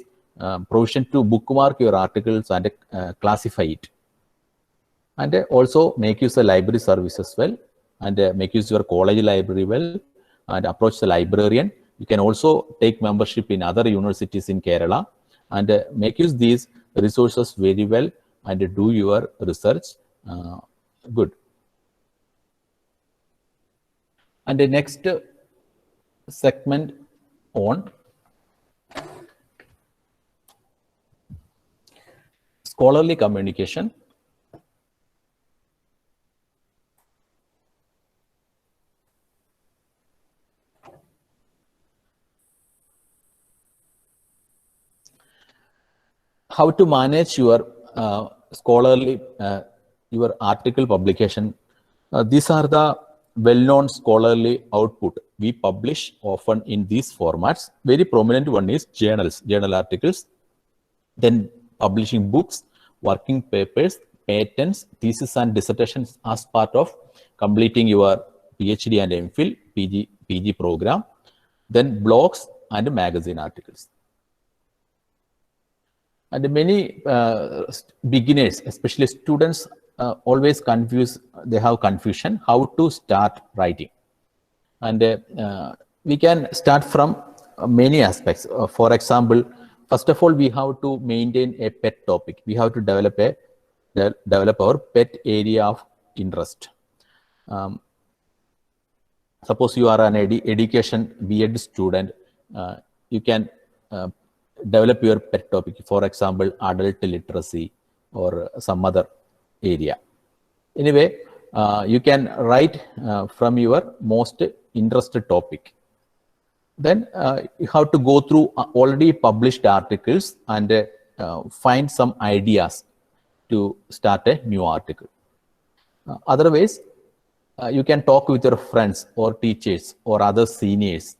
provision to bookmark your articles and classify it. And also make use of library services well, and make use of your college library well, and approach the librarian You can also take membership in other universities in Kerala and make use these resources very well and do your research good. And the next segment on scholarly communication. How to manage your scholarly, your article publication. These are the well-known scholarly output we publish often in these formats. Very prominent one is journals, journal articles, then publishing books, working papers, patents, thesis and dissertations as part of completing your PhD and MPhil, PG program, then blogs and magazine articles. And many beginners, especially students, always confuse, they have confusion how to start writing. And we can start from many aspects. For example, first of all, we have to maintain a pet topic. We have to develop our pet area of interest. Suppose you are an education B.Ed student, you can develop your pet topic, for example, adult literacy or some other area. Anyway, you can write from your most interested topic. Then you have to go through already published articles and find some ideas to start a new article. Otherwise, you can talk with your friends or teachers or other seniors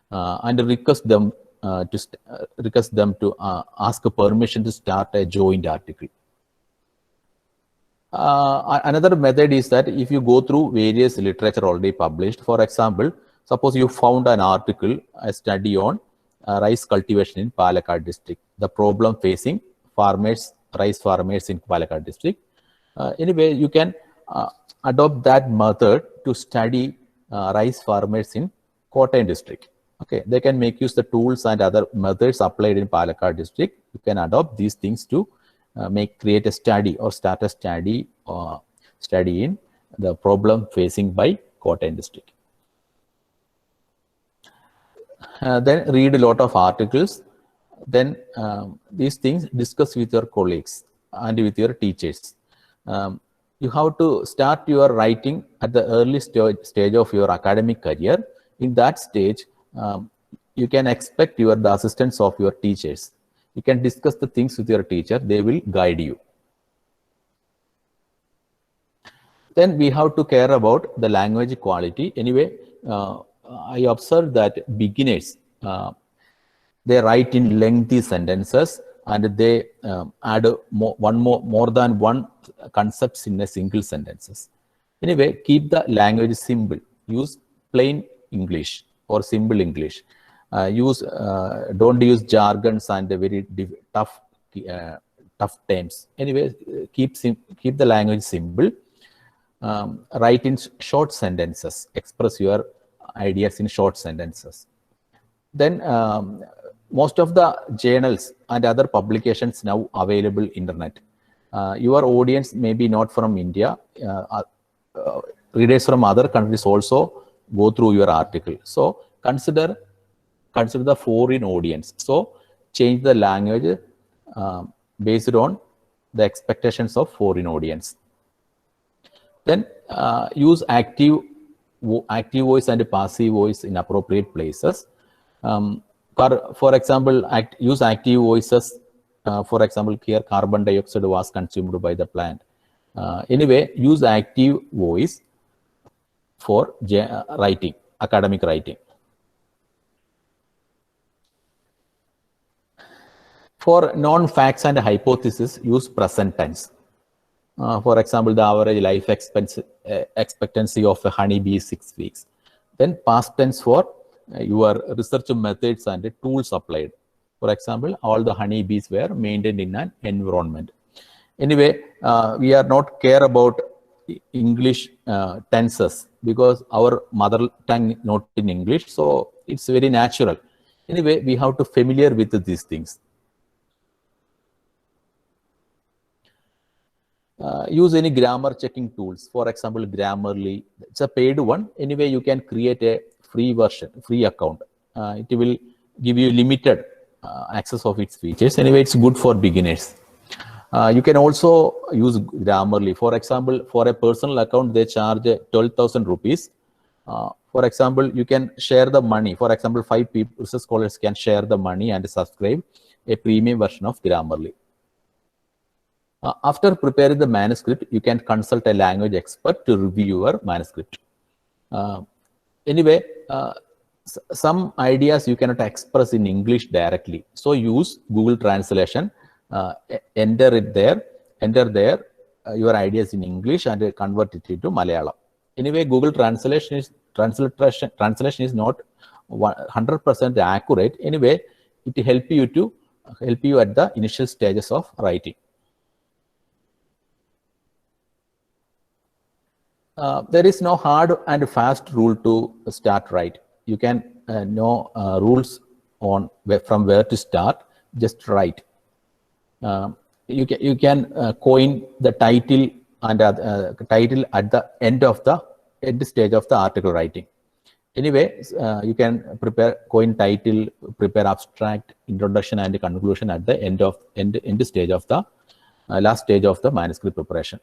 and request them to ask permission to start a joint article. Another method is that if you go through various literature already published, for example, suppose you found an article, a study on rice cultivation in Palakkad district, the problem facing farmers, rice farmers in Palakkad district. Anyway, you can adopt that method to study rice farmers in Kottayam district. Okay, they can make use the tools and other methods applied in Palakkad district. You can adopt these things to create a study or start a study in the problem facing by Kottayam district. Then read a lot of articles. Then these things discuss with your colleagues and with your teachers. You have to start your writing at the early stage of your academic career. In that stage, you can expect the assistance of your teachers. You can discuss the things with your teacher. They will guide you. Then we have to care about the language quality. Anyway, I observed that beginners, they write in lengthy sentences and they add more than one concepts in a single sentences. Anyway, keep the language simple. Use plain English or simple English. Don't use jargons and very tough terms. Anyway, keep the language simple. Write in short sentences. Express your ideas in short sentences. Then most of the journals and other publications now available internet. Your audience may be not from India. Readers from other countries also go through your article. So consider the foreign audience. So change the language based on the expectations of foreign audience. Then use active voice and passive voice in appropriate places. For example, use active voices. For example, here carbon dioxide was consumed by the plant. Anyway, use active voice for writing, academic writing. For non-facts and hypothesis, use present tense. For example, the average life expectancy of a honeybee is 6 weeks. Then past tense for your research methods and tools applied. For example, all the honeybees were maintained in an environment. Anyway, we are not care about English tenses because our mother tongue not in English, so it's very natural. Anyway, we have to familiar with these things. Use any grammar checking tools. For example, Grammarly. It's a paid one. Anyway, you can create a free version, free account. It will give you limited access of its features. Anyway, it's good for beginners. You can also use Grammarly. For example, for a personal account, they charge 12,000 rupees. For example, you can share the money. For example, 5 people, research scholars can share the money and subscribe a premium version of Grammarly. After preparing the manuscript, you can consult a language expert to review your manuscript. Anyway, some ideas you cannot express in English directly. So use Google Translation, enter there your ideas in English and convert it into Malayalam. Anyway, Google translation is not 100% accurate. Anyway, it help you at the initial stages of writing. There is no hard and fast rule to start writing. You can know rules on from where to start. Just write. You can coin the title and title at the end stage of the article writing. Anyway, you can coin title, prepare abstract, introduction, and conclusion at the end stage of the last stage of the manuscript preparation.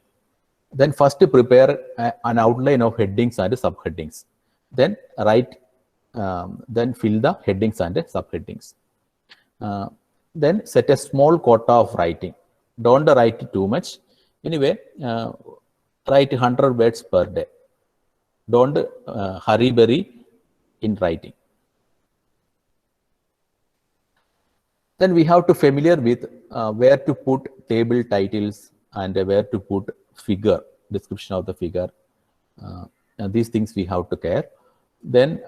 Then first prepare an outline of headings and subheadings. Then write, then fill the headings and subheadings. Then set a small quota of writing. Don't write too much. Anyway, write 100 words per day. Don't hurry in writing. Then we have to familiar with where to put table titles and where to put figure, description of the figure. These things we have to care. Then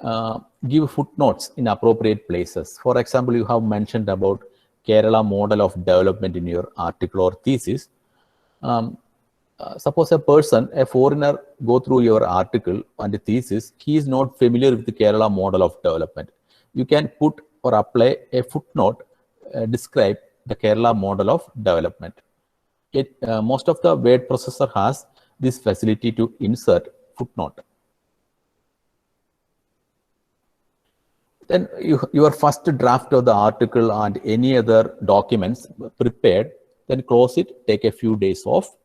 give footnotes in appropriate places. For example, you have mentioned about Kerala model of development in your article or thesis. Suppose a foreigner go through your article and thesis, he is not familiar with the Kerala model of development. You can put or apply a footnote, describe the Kerala model of development. Most of the word processor has this facility to insert footnote. Then your first draft of the article and any other documents prepared, then close it, take a few days off.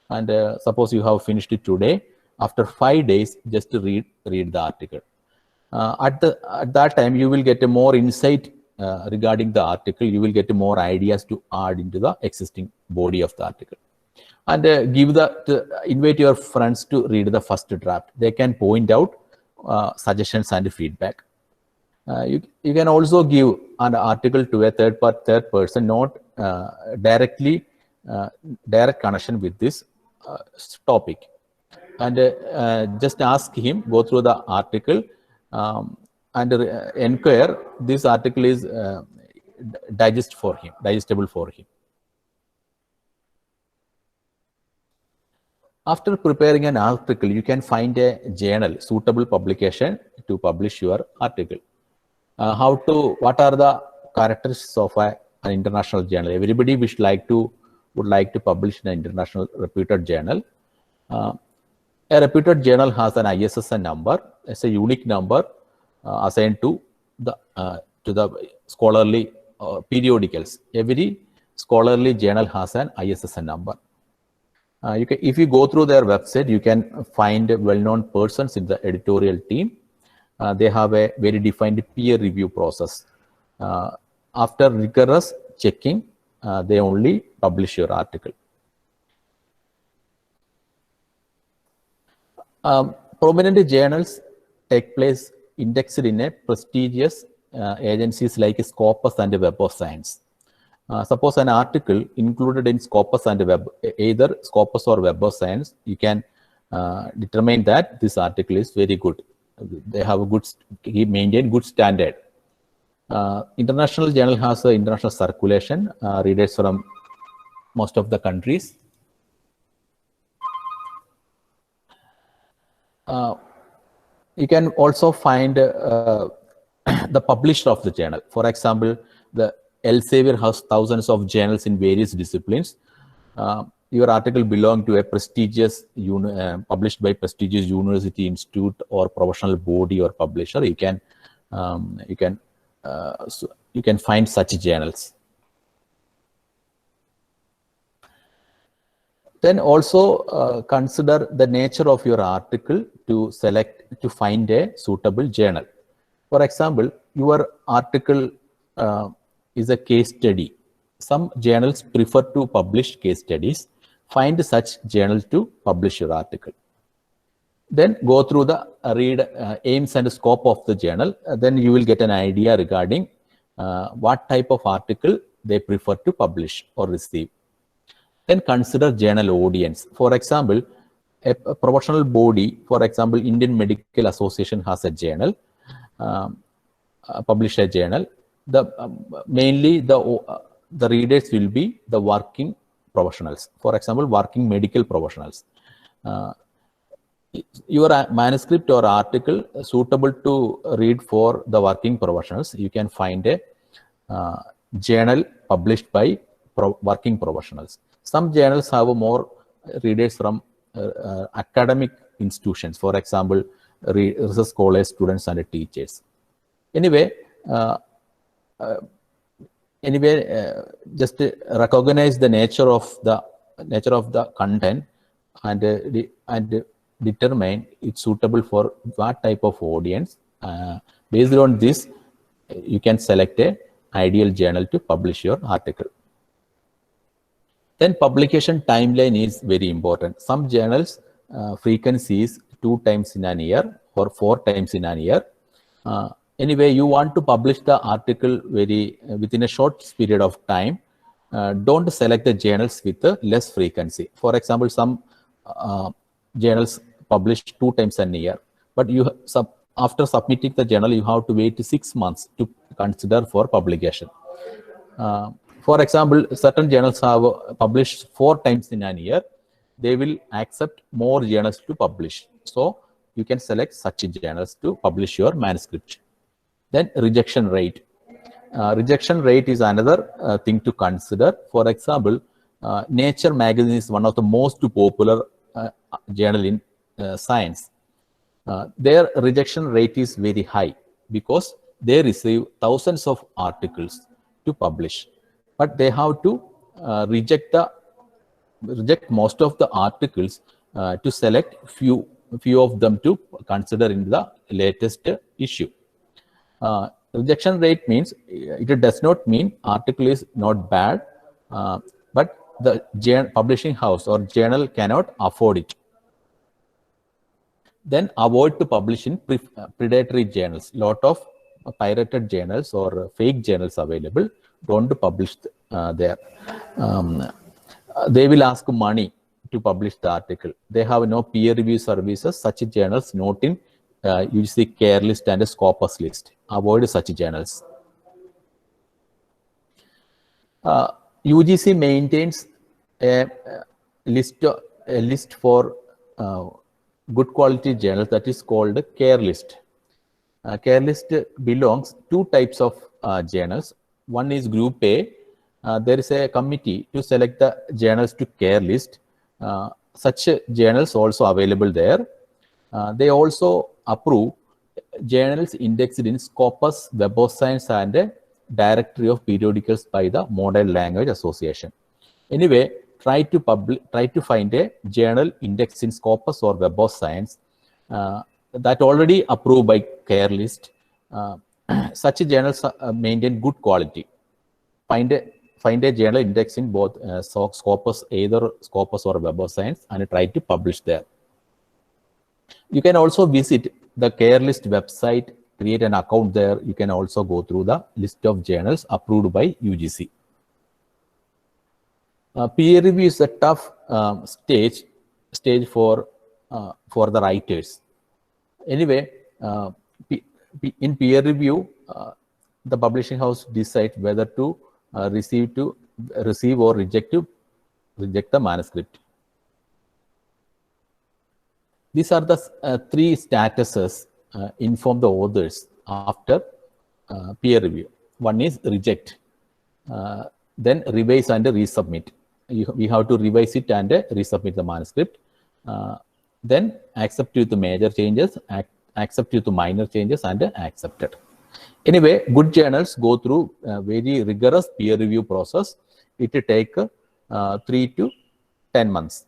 And suppose you have finished it today, after 5 days, just to read the article. At that time, you will get a more insight regarding the article. You will get more ideas to add into the existing body of the article. And invite your friends to read the first draft. They can point out suggestions and feedback. You can also give an article to a third person, not direct connection with this topic. And just ask him, go through the article and inquire this article is digestible for him. After preparing an article, you can find a journal, suitable publication to publish your article. What are the characteristics of an international journal? Everybody would like to publish in an international reputed journal. A reputed journal has an ISSN number. It's a unique number assigned to the scholarly periodicals. Every scholarly journal has an ISSN number. If you go through their website, you can find well-known persons in the editorial team. They have a very defined peer review process. After rigorous checking, they only publish your article. Prominent journals take place indexed in a prestigious agencies like Scopus and Web of Science. Suppose an article included in Scopus and Web, either Scopus or Web of Science, you can determine that this article is very good. They have maintain good standard. International journal has an international circulation, readers from most of the countries. you can also find the publisher of the journal. For example, the Elsevier has thousands of journals in various disciplines. Your article belongs to a prestigious, published by prestigious university, institute, or professional body or publisher. You can find such journals. Then also consider the nature of your article to find a suitable journal. For example, your article is a case study. Some journals prefer to publish case studies. Find such journal to publish your article. Then go through the aims and scope of the journal. Then you will get an idea regarding what type of article they prefer to publish or receive. Then consider journal audience. For example, a professional body, for example, Indian Medical Association has a journal, publish a journal. Mainly the readers will be the working professionals. For example, working medical professionals. Your manuscript or article suitable to read for the working professionals, you can find a journal published by working professionals. Some journals have more readers from academic institutions, for example, research scholars, students, and teachers. Anyway, just recognize the nature of the content and determine it's suitable for what type of audience. Based on this, you can select an ideal journal to publish your article. Then publication timeline is very important. Some journals frequency is 2 times in a year or 4 times in a year. Anyway, you want to publish the article within a short period of time. Don't select the journals with less frequency. For example, some journals publish 2 times a year, but after submitting the journal, you have to wait 6 months to consider for publication. For example, certain journals have published 4 times in a year. They will accept more journals to publish. So you can select such journals to publish your manuscript. Then rejection rate. Rejection rate is another thing to consider. For example, Nature magazine is one of the most popular journal in science. Their rejection rate is very high because they receive thousands of articles to publish, but they have to reject most of the articles to select few of them to consider in the latest issue. Rejection rate means it does not mean article is not bad, but the publishing house or journal cannot afford it. Then avoid to publish in predatory journals. Lot of pirated journals or fake journals available. Don't publish there. They will ask money to publish the article. They have no peer review services. Such journals not in UGC care list and a Scopus list. Avoid such journals. UGC maintains a list for good quality journals that is called care list. Care list belongs 2 types of journals. One is Group A. There is a committee to select the journals to care list. Such journals also available there. They also approve journals indexed in Scopus, Web of Science, and a directory of periodicals by the Modern Language Association. Anyway, try to find a journal indexed in Scopus or Web of Science that already approved by care list. Such journals maintain good quality. Find a journal indexed in both Scopus, either Scopus or Web of Science, and try to publish there. You can also visit the care list website, create an account there. You can also go through the list of journals approved by UGC. Peer review is a tough stage for the writers. Anyway, in peer review, the publishing house decides whether to receive or reject the manuscript. These are the three statuses inform the authors after peer review. One is reject, then revise and resubmit. We have to revise it and resubmit the manuscript. Then accept with the major changes, accept with the minor changes, and accepted. Anyway, good journals go through a very rigorous peer review process. It will take 3 to 10 months.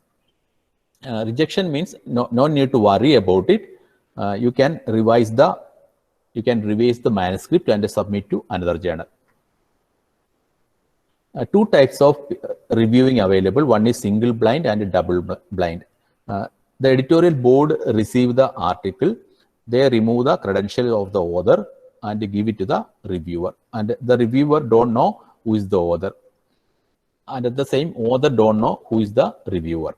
Rejection means no need to worry about it. You can revise the manuscript and submit to another journal. Two types of reviewing available. One is single blind and double blind. The editorial board receive the article. They remove the credential of the author and give it to the reviewer. And the reviewer don't know who is the author. And the same author don't know who is the reviewer.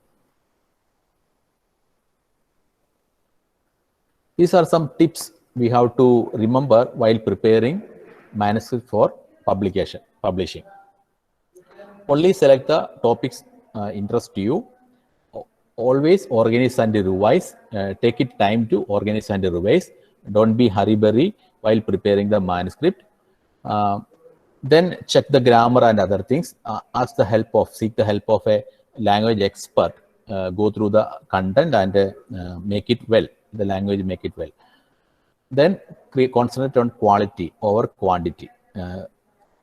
These are some tips we have to remember while preparing manuscript for publishing. Only select the topics interest to you. Always organize and revise. Take it time to organize and revise. Don't be hurry-burry while preparing the manuscript. Then check the grammar and other things. Seek the help of a language expert. Go through the content and make it well. The language make it well. Then concentrate on quality over quantity.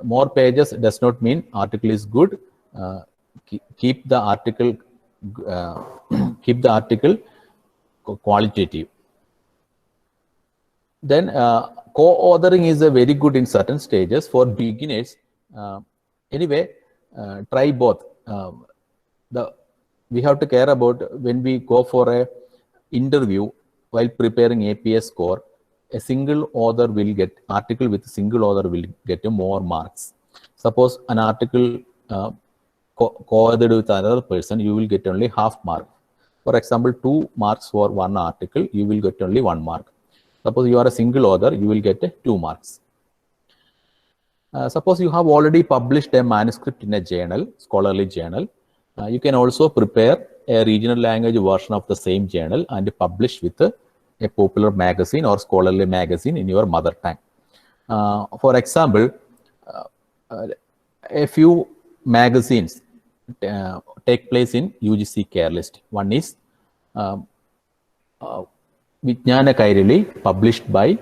More pages does not mean article is good. Keep the article qualitative. Then co-authoring is a very good in certain stages for beginners. Anyway, try both. We have to care about when we go for a interview while preparing APA score. A single author will get article with a single author will get more marks. Suppose an article co-authored with another person, you will get only half mark. For example, 2 marks for one article, you will get only 1 mark. Suppose you are a single author, you will get 2 marks. Suppose you have already published a manuscript in a journal, scholarly journal. You can also prepare a regional language version of the same journal and publish with a popular magazine or scholarly magazine in your mother tongue. For example, a few magazines take place in UGC Care List. One is Vijnana Kairali, published by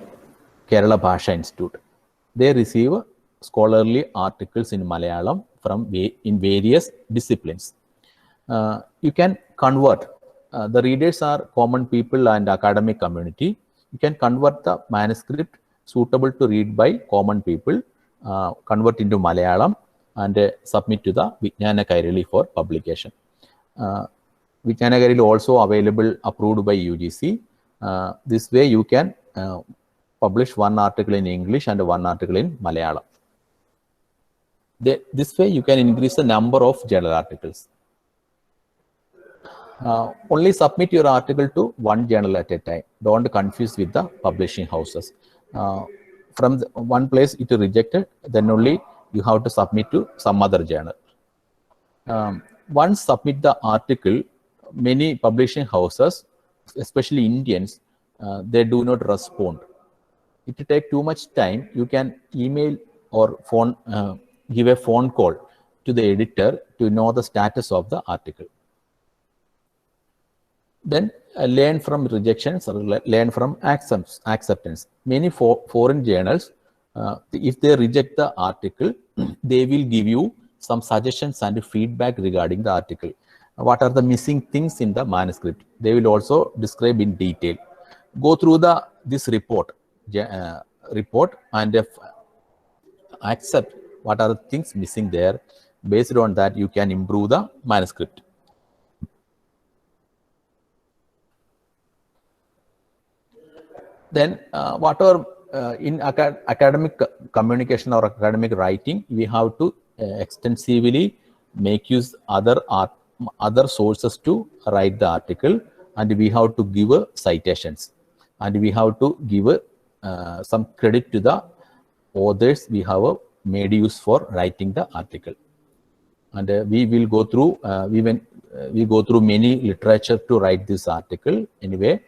Kerala Bhasha Institute. They receive scholarly articles in Malayalam in various disciplines. You can convert. The readers are common people and academic community. You can convert the manuscript suitable to read by common people, convert into Malayalam and submit to the Vijnana Kairali for publication. Vijnana Kairali also available, approved by UGC. This way you can publish 1 article in English and 1 article in Malayalam. This way you can increase the number of journal articles. Only submit your article to 1 journal at a time. Don't confuse with the publishing houses. From one place it is rejected, then only you have to submit to some other journal. Once submit the article, many publishing houses, especially Indians, they do not respond. It will take too much time. You can email or phone, give a phone call to the editor to know the status of the article. Then learn from rejections or learn from acceptance. Many foreign journals, if they reject the article, they will give you some suggestions and feedback regarding the article. What are the missing things in the manuscript? They will also describe in detail. Go through this report and accept what are the things missing there. Based on that, you can improve the manuscript. Then whatever in academic communication or academic writing, we have to extensively make use other sources to write the article, and we have to give citations, and we have to give some credit to the authors we have made use for writing the article. and we will go through we go through many literature to write this article. Anyway,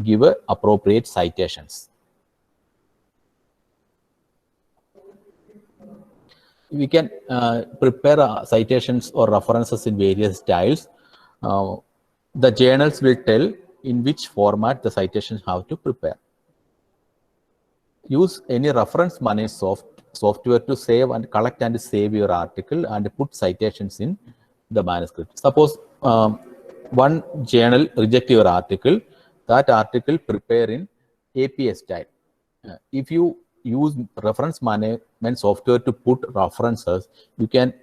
give appropriate citations. We can prepare citations or references in various styles. The journals will tell in which format the citations have to prepare. Use any reference managed software to save and collect and save your article and put citations in the manuscript. Suppose one journal reject your article, that article prepare in APA style. If you use reference management software to put references, you can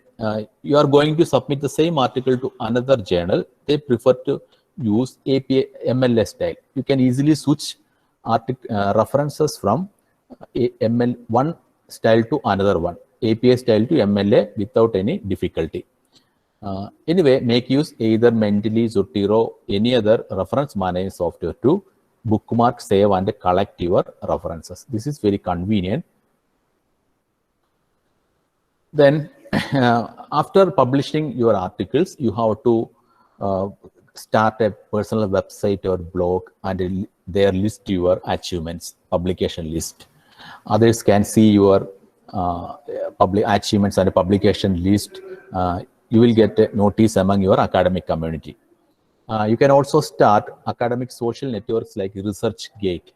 you are going to submit the same article to another journal. They prefer to use APA MLA style. You can easily switch references from one style to another one, APA style to MLA, without any difficulty. Anyway, make use either Mendeley, Zotero, any other reference management software to bookmark, save, and collect your references. This is very convenient. Then, after publishing your articles, you have to start a personal website or blog, and there list your achievements, publication list. Others can see your public achievements and publication list. You will get a notice among your academic community. You can also start academic social networks like ResearchGate.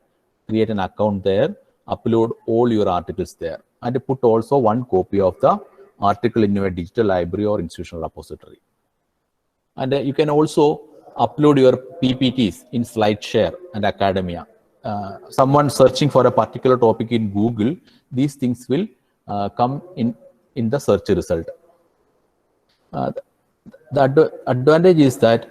Create an account there, upload all your articles there, and put also one copy of the article in your digital library or institutional repository. And you can also upload your PPTs in SlideShare and Academia. Someone searching for a particular topic in Google, these things will come in the search result. The advantage is that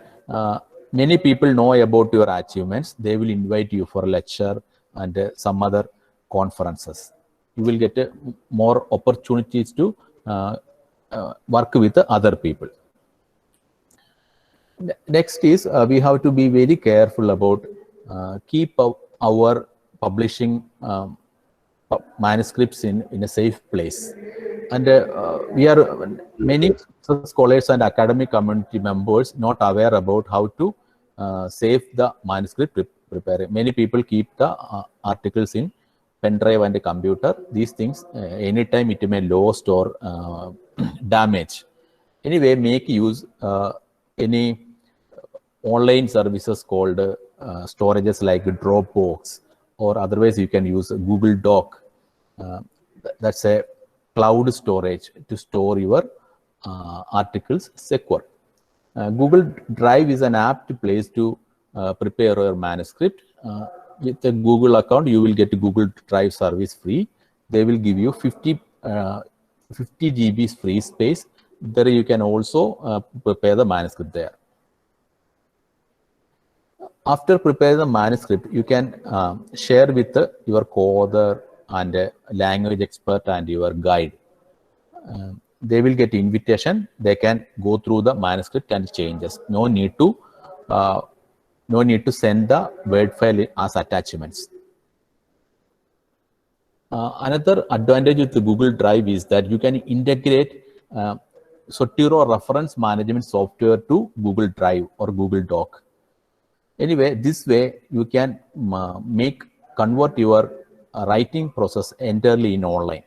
many people know about your achievements. They will invite you for a lecture and some other conferences. You will get more opportunities to work with other people. Next is we have to be very careful about keep our publishing manuscripts in a safe place. And we are many scholars and academic community members not aware about how to save the manuscript prepare. Many people keep the articles in pen drive and a computer. These things anytime it may lost or damage. Anyway, make use any online services called storages like Dropbox, or otherwise you can use Google Doc. That's a cloud storage to store your articles secure. Google Drive is an apt place to prepare your manuscript. With a Google account, you will get a Google Drive service free. They will give you 50 GB free space. There you can also prepare the manuscript there. After preparing the manuscript, you can share with your co-author and language expert and your guide. They will get invitation. They can go through the manuscript and changes. No need to send the Word file as attachments. Another advantage with the Google Drive is that you can integrate Zotero reference management software to Google Drive or Google Doc. Anyway, this way you can convert your writing process entirely in online.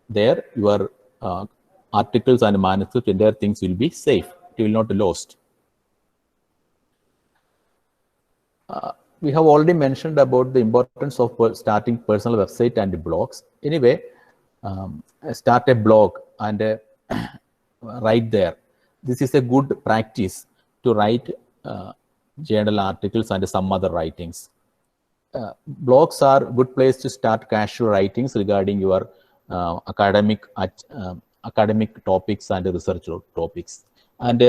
There your articles and manuscript, entire things will be safe. It will not be lost. We have already mentioned about the importance of starting personal website and blogs. Anyway, start a blog and write there. This is a good practice to write journal articles and some other writings. Blogs are a good place to start casual writings regarding your academic topics and research topics. And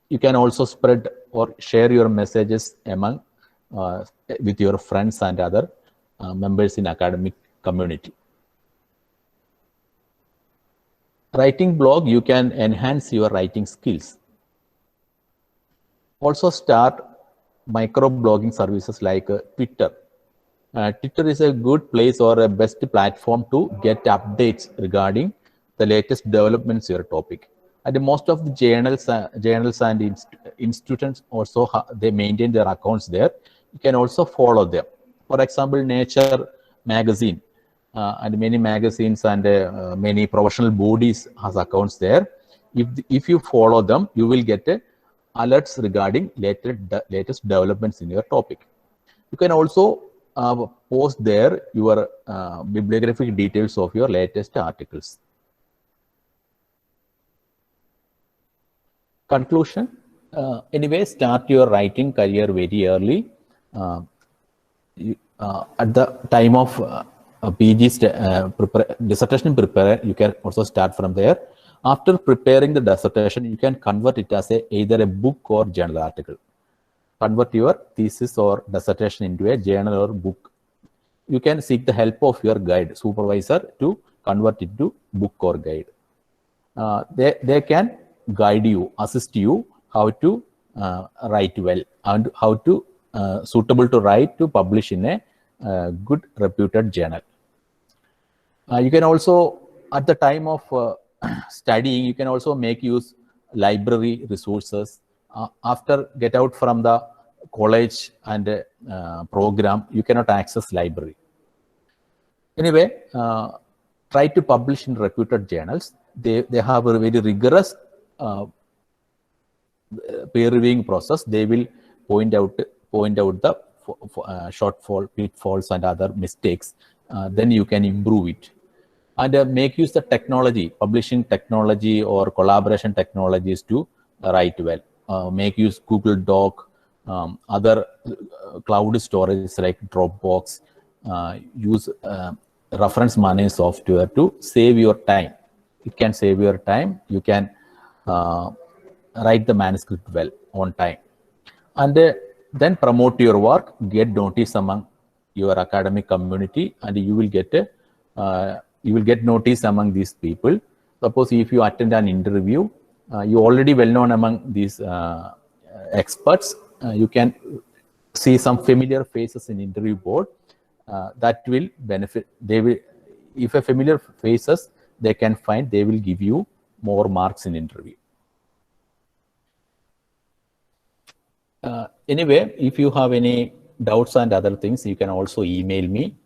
you can also spread or share your messages among with your friends and other members in academic community. Writing blog, you can enhance your writing skills. Also start micro-blogging services like Twitter. Twitter is a good place or a best platform to get updates regarding the latest developments in your topic. And most of the journals and institutions also they maintain their accounts there. You can also follow them. For example, Nature magazine and many magazines and many professional bodies has accounts there. If you follow them, you will get alerts regarding latest developments in your topic. You can also post there your bibliographic details of your latest articles. Conclusion. Anyway, start your writing career very early. At the time of PG dissertation prepare, you can also start from there. After preparing the dissertation, you can convert it as either a book or journal article. Convert your thesis or dissertation into a journal or book. You can seek the help of your guide, supervisor, to convert it to book or guide. They can guide you, assist you how to write well and how to suitable to write to publish in a good reputed journal. You can also, at the time of studying, you can also make use library resources. After get out from the college and program, you cannot access library. Anyway, try to publish in reputed journals. They have a very rigorous peer reviewing process. They will point out the shortfall, pitfalls, and other mistakes. Then you can improve it. And make use of technology, publishing technology or collaboration technologies to write well. Make use Google Doc, other cloud storage like Dropbox. Use reference management software to save your time. It can save your time. You can write the manuscript well on time. And then promote your work, get notice among your academic community, and you will get notice among these people. Suppose if you attend an interview, you already well known among these experts. You can see some familiar faces in interview board. That will benefit. They will, if a familiar faces, they can find. They will give you more marks in interview. Anyway, if you have any doubts and other things, you can also email me.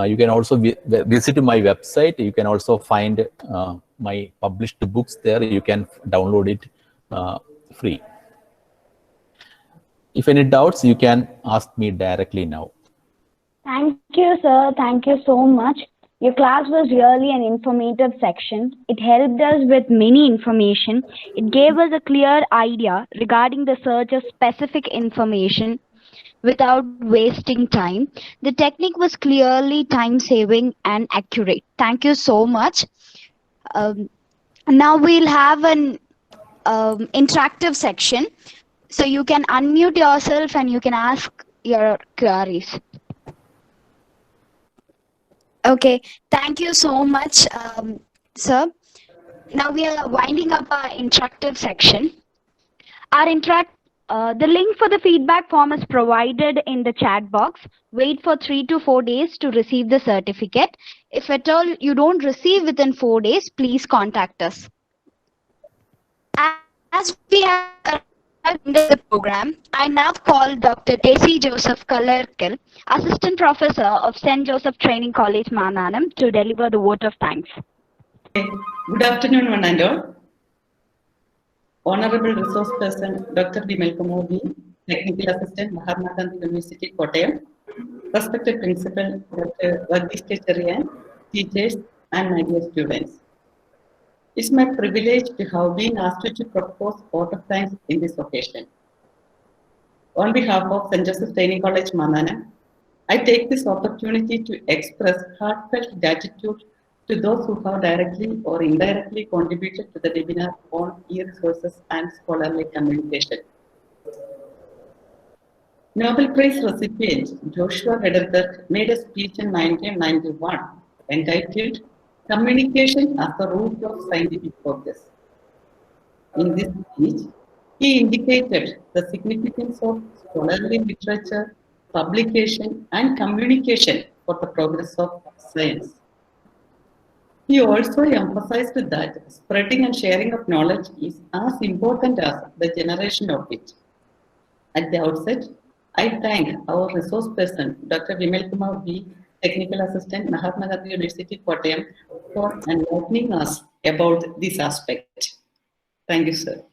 You can also visit my website. You can also find my published books there. You can download it free. If any doubts, you can ask me directly now. Thank you, sir. Thank you so much. Your class was really an informative section. It helped us with many information. It gave us a clear idea regarding the search of specific information without wasting time. The technique was clearly time-saving and accurate. Thank you so much. Now we'll have an interactive section. So you can unmute yourself and you can ask your queries. Okay, thank you so much, sir. Now we are winding up our interactive section. The link for the feedback form is provided in the chat box. Wait for 3 to 4 days to receive the certificate. If at all you don't receive within 4 days, please contact us. As we have in the program, I now call Dr. J.C. Joseph Kalarkal, Assistant Professor of St. Joseph Training College, Mananam, to deliver the vote of thanks. Good afternoon, one and all. Honorable Resource Person, Dr. Bimal Kumar, Technical Assistant, Mahatma Gandhi University, Kottayam. Respected Principal, Dr. Varghese K. Cherian, teachers, and my dear students. It's my privilege to have been asked to propose vote of thanks in this occasion. On behalf of St. Joseph Training College, Mananam, I take this opportunity to express heartfelt gratitude to those who have directly or indirectly contributed to the webinar on e-resources and scholarly communication. Nobel Prize recipient Joshua Heidelberg made a speech in 1991 entitled Communication as the Root of Scientific Progress. In this speech, he indicated the significance of scholarly literature, publication, and communication for the progress of science. He also emphasized that spreading and sharing of knowledge is as important as the generation of it. At the outset, I thank our resource person, Dr. Vimal Kumar V, Technical Assistant, Mahatma Gandhi University, Kottayam, for enlightening us about this aspect. Thank you, sir.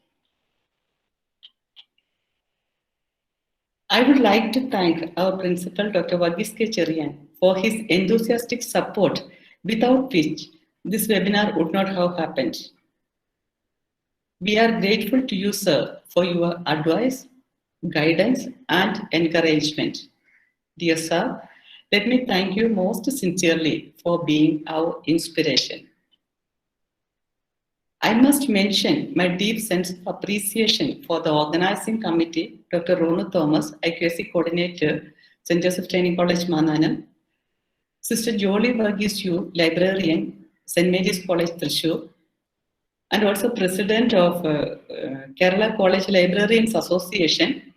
I would like to thank our principal, Dr. Varghese K. Cherian, for his enthusiastic support, without which this webinar would not have happened. We are grateful to you, sir, for your advice, guidance, and encouragement. Dear sir, let me thank you most sincerely for being our inspiration. I must mention my deep sense of appreciation for the organizing committee, Dr. Ronu Thomas, IQAC Coordinator, St. Joseph Training College, Mananam, Sister Jolie Varghese Yu, Librarian, St. Mary's College, Thrissur, and also President of Kerala College Librarians Association,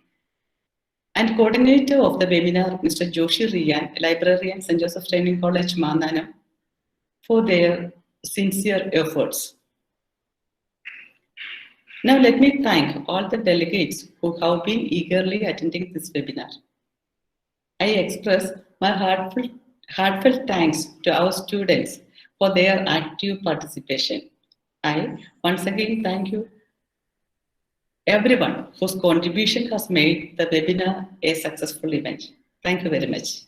and Coordinator of the webinar, Mr. Joshi Riyan, Librarian, St. Joseph Training College, Mananam, for their sincere efforts. Now let me thank all the delegates who have been eagerly attending this webinar. I express my heartfelt thanks to our students for their active participation. I once again thank you everyone whose contribution has made the webinar a successful event. Thank you very much.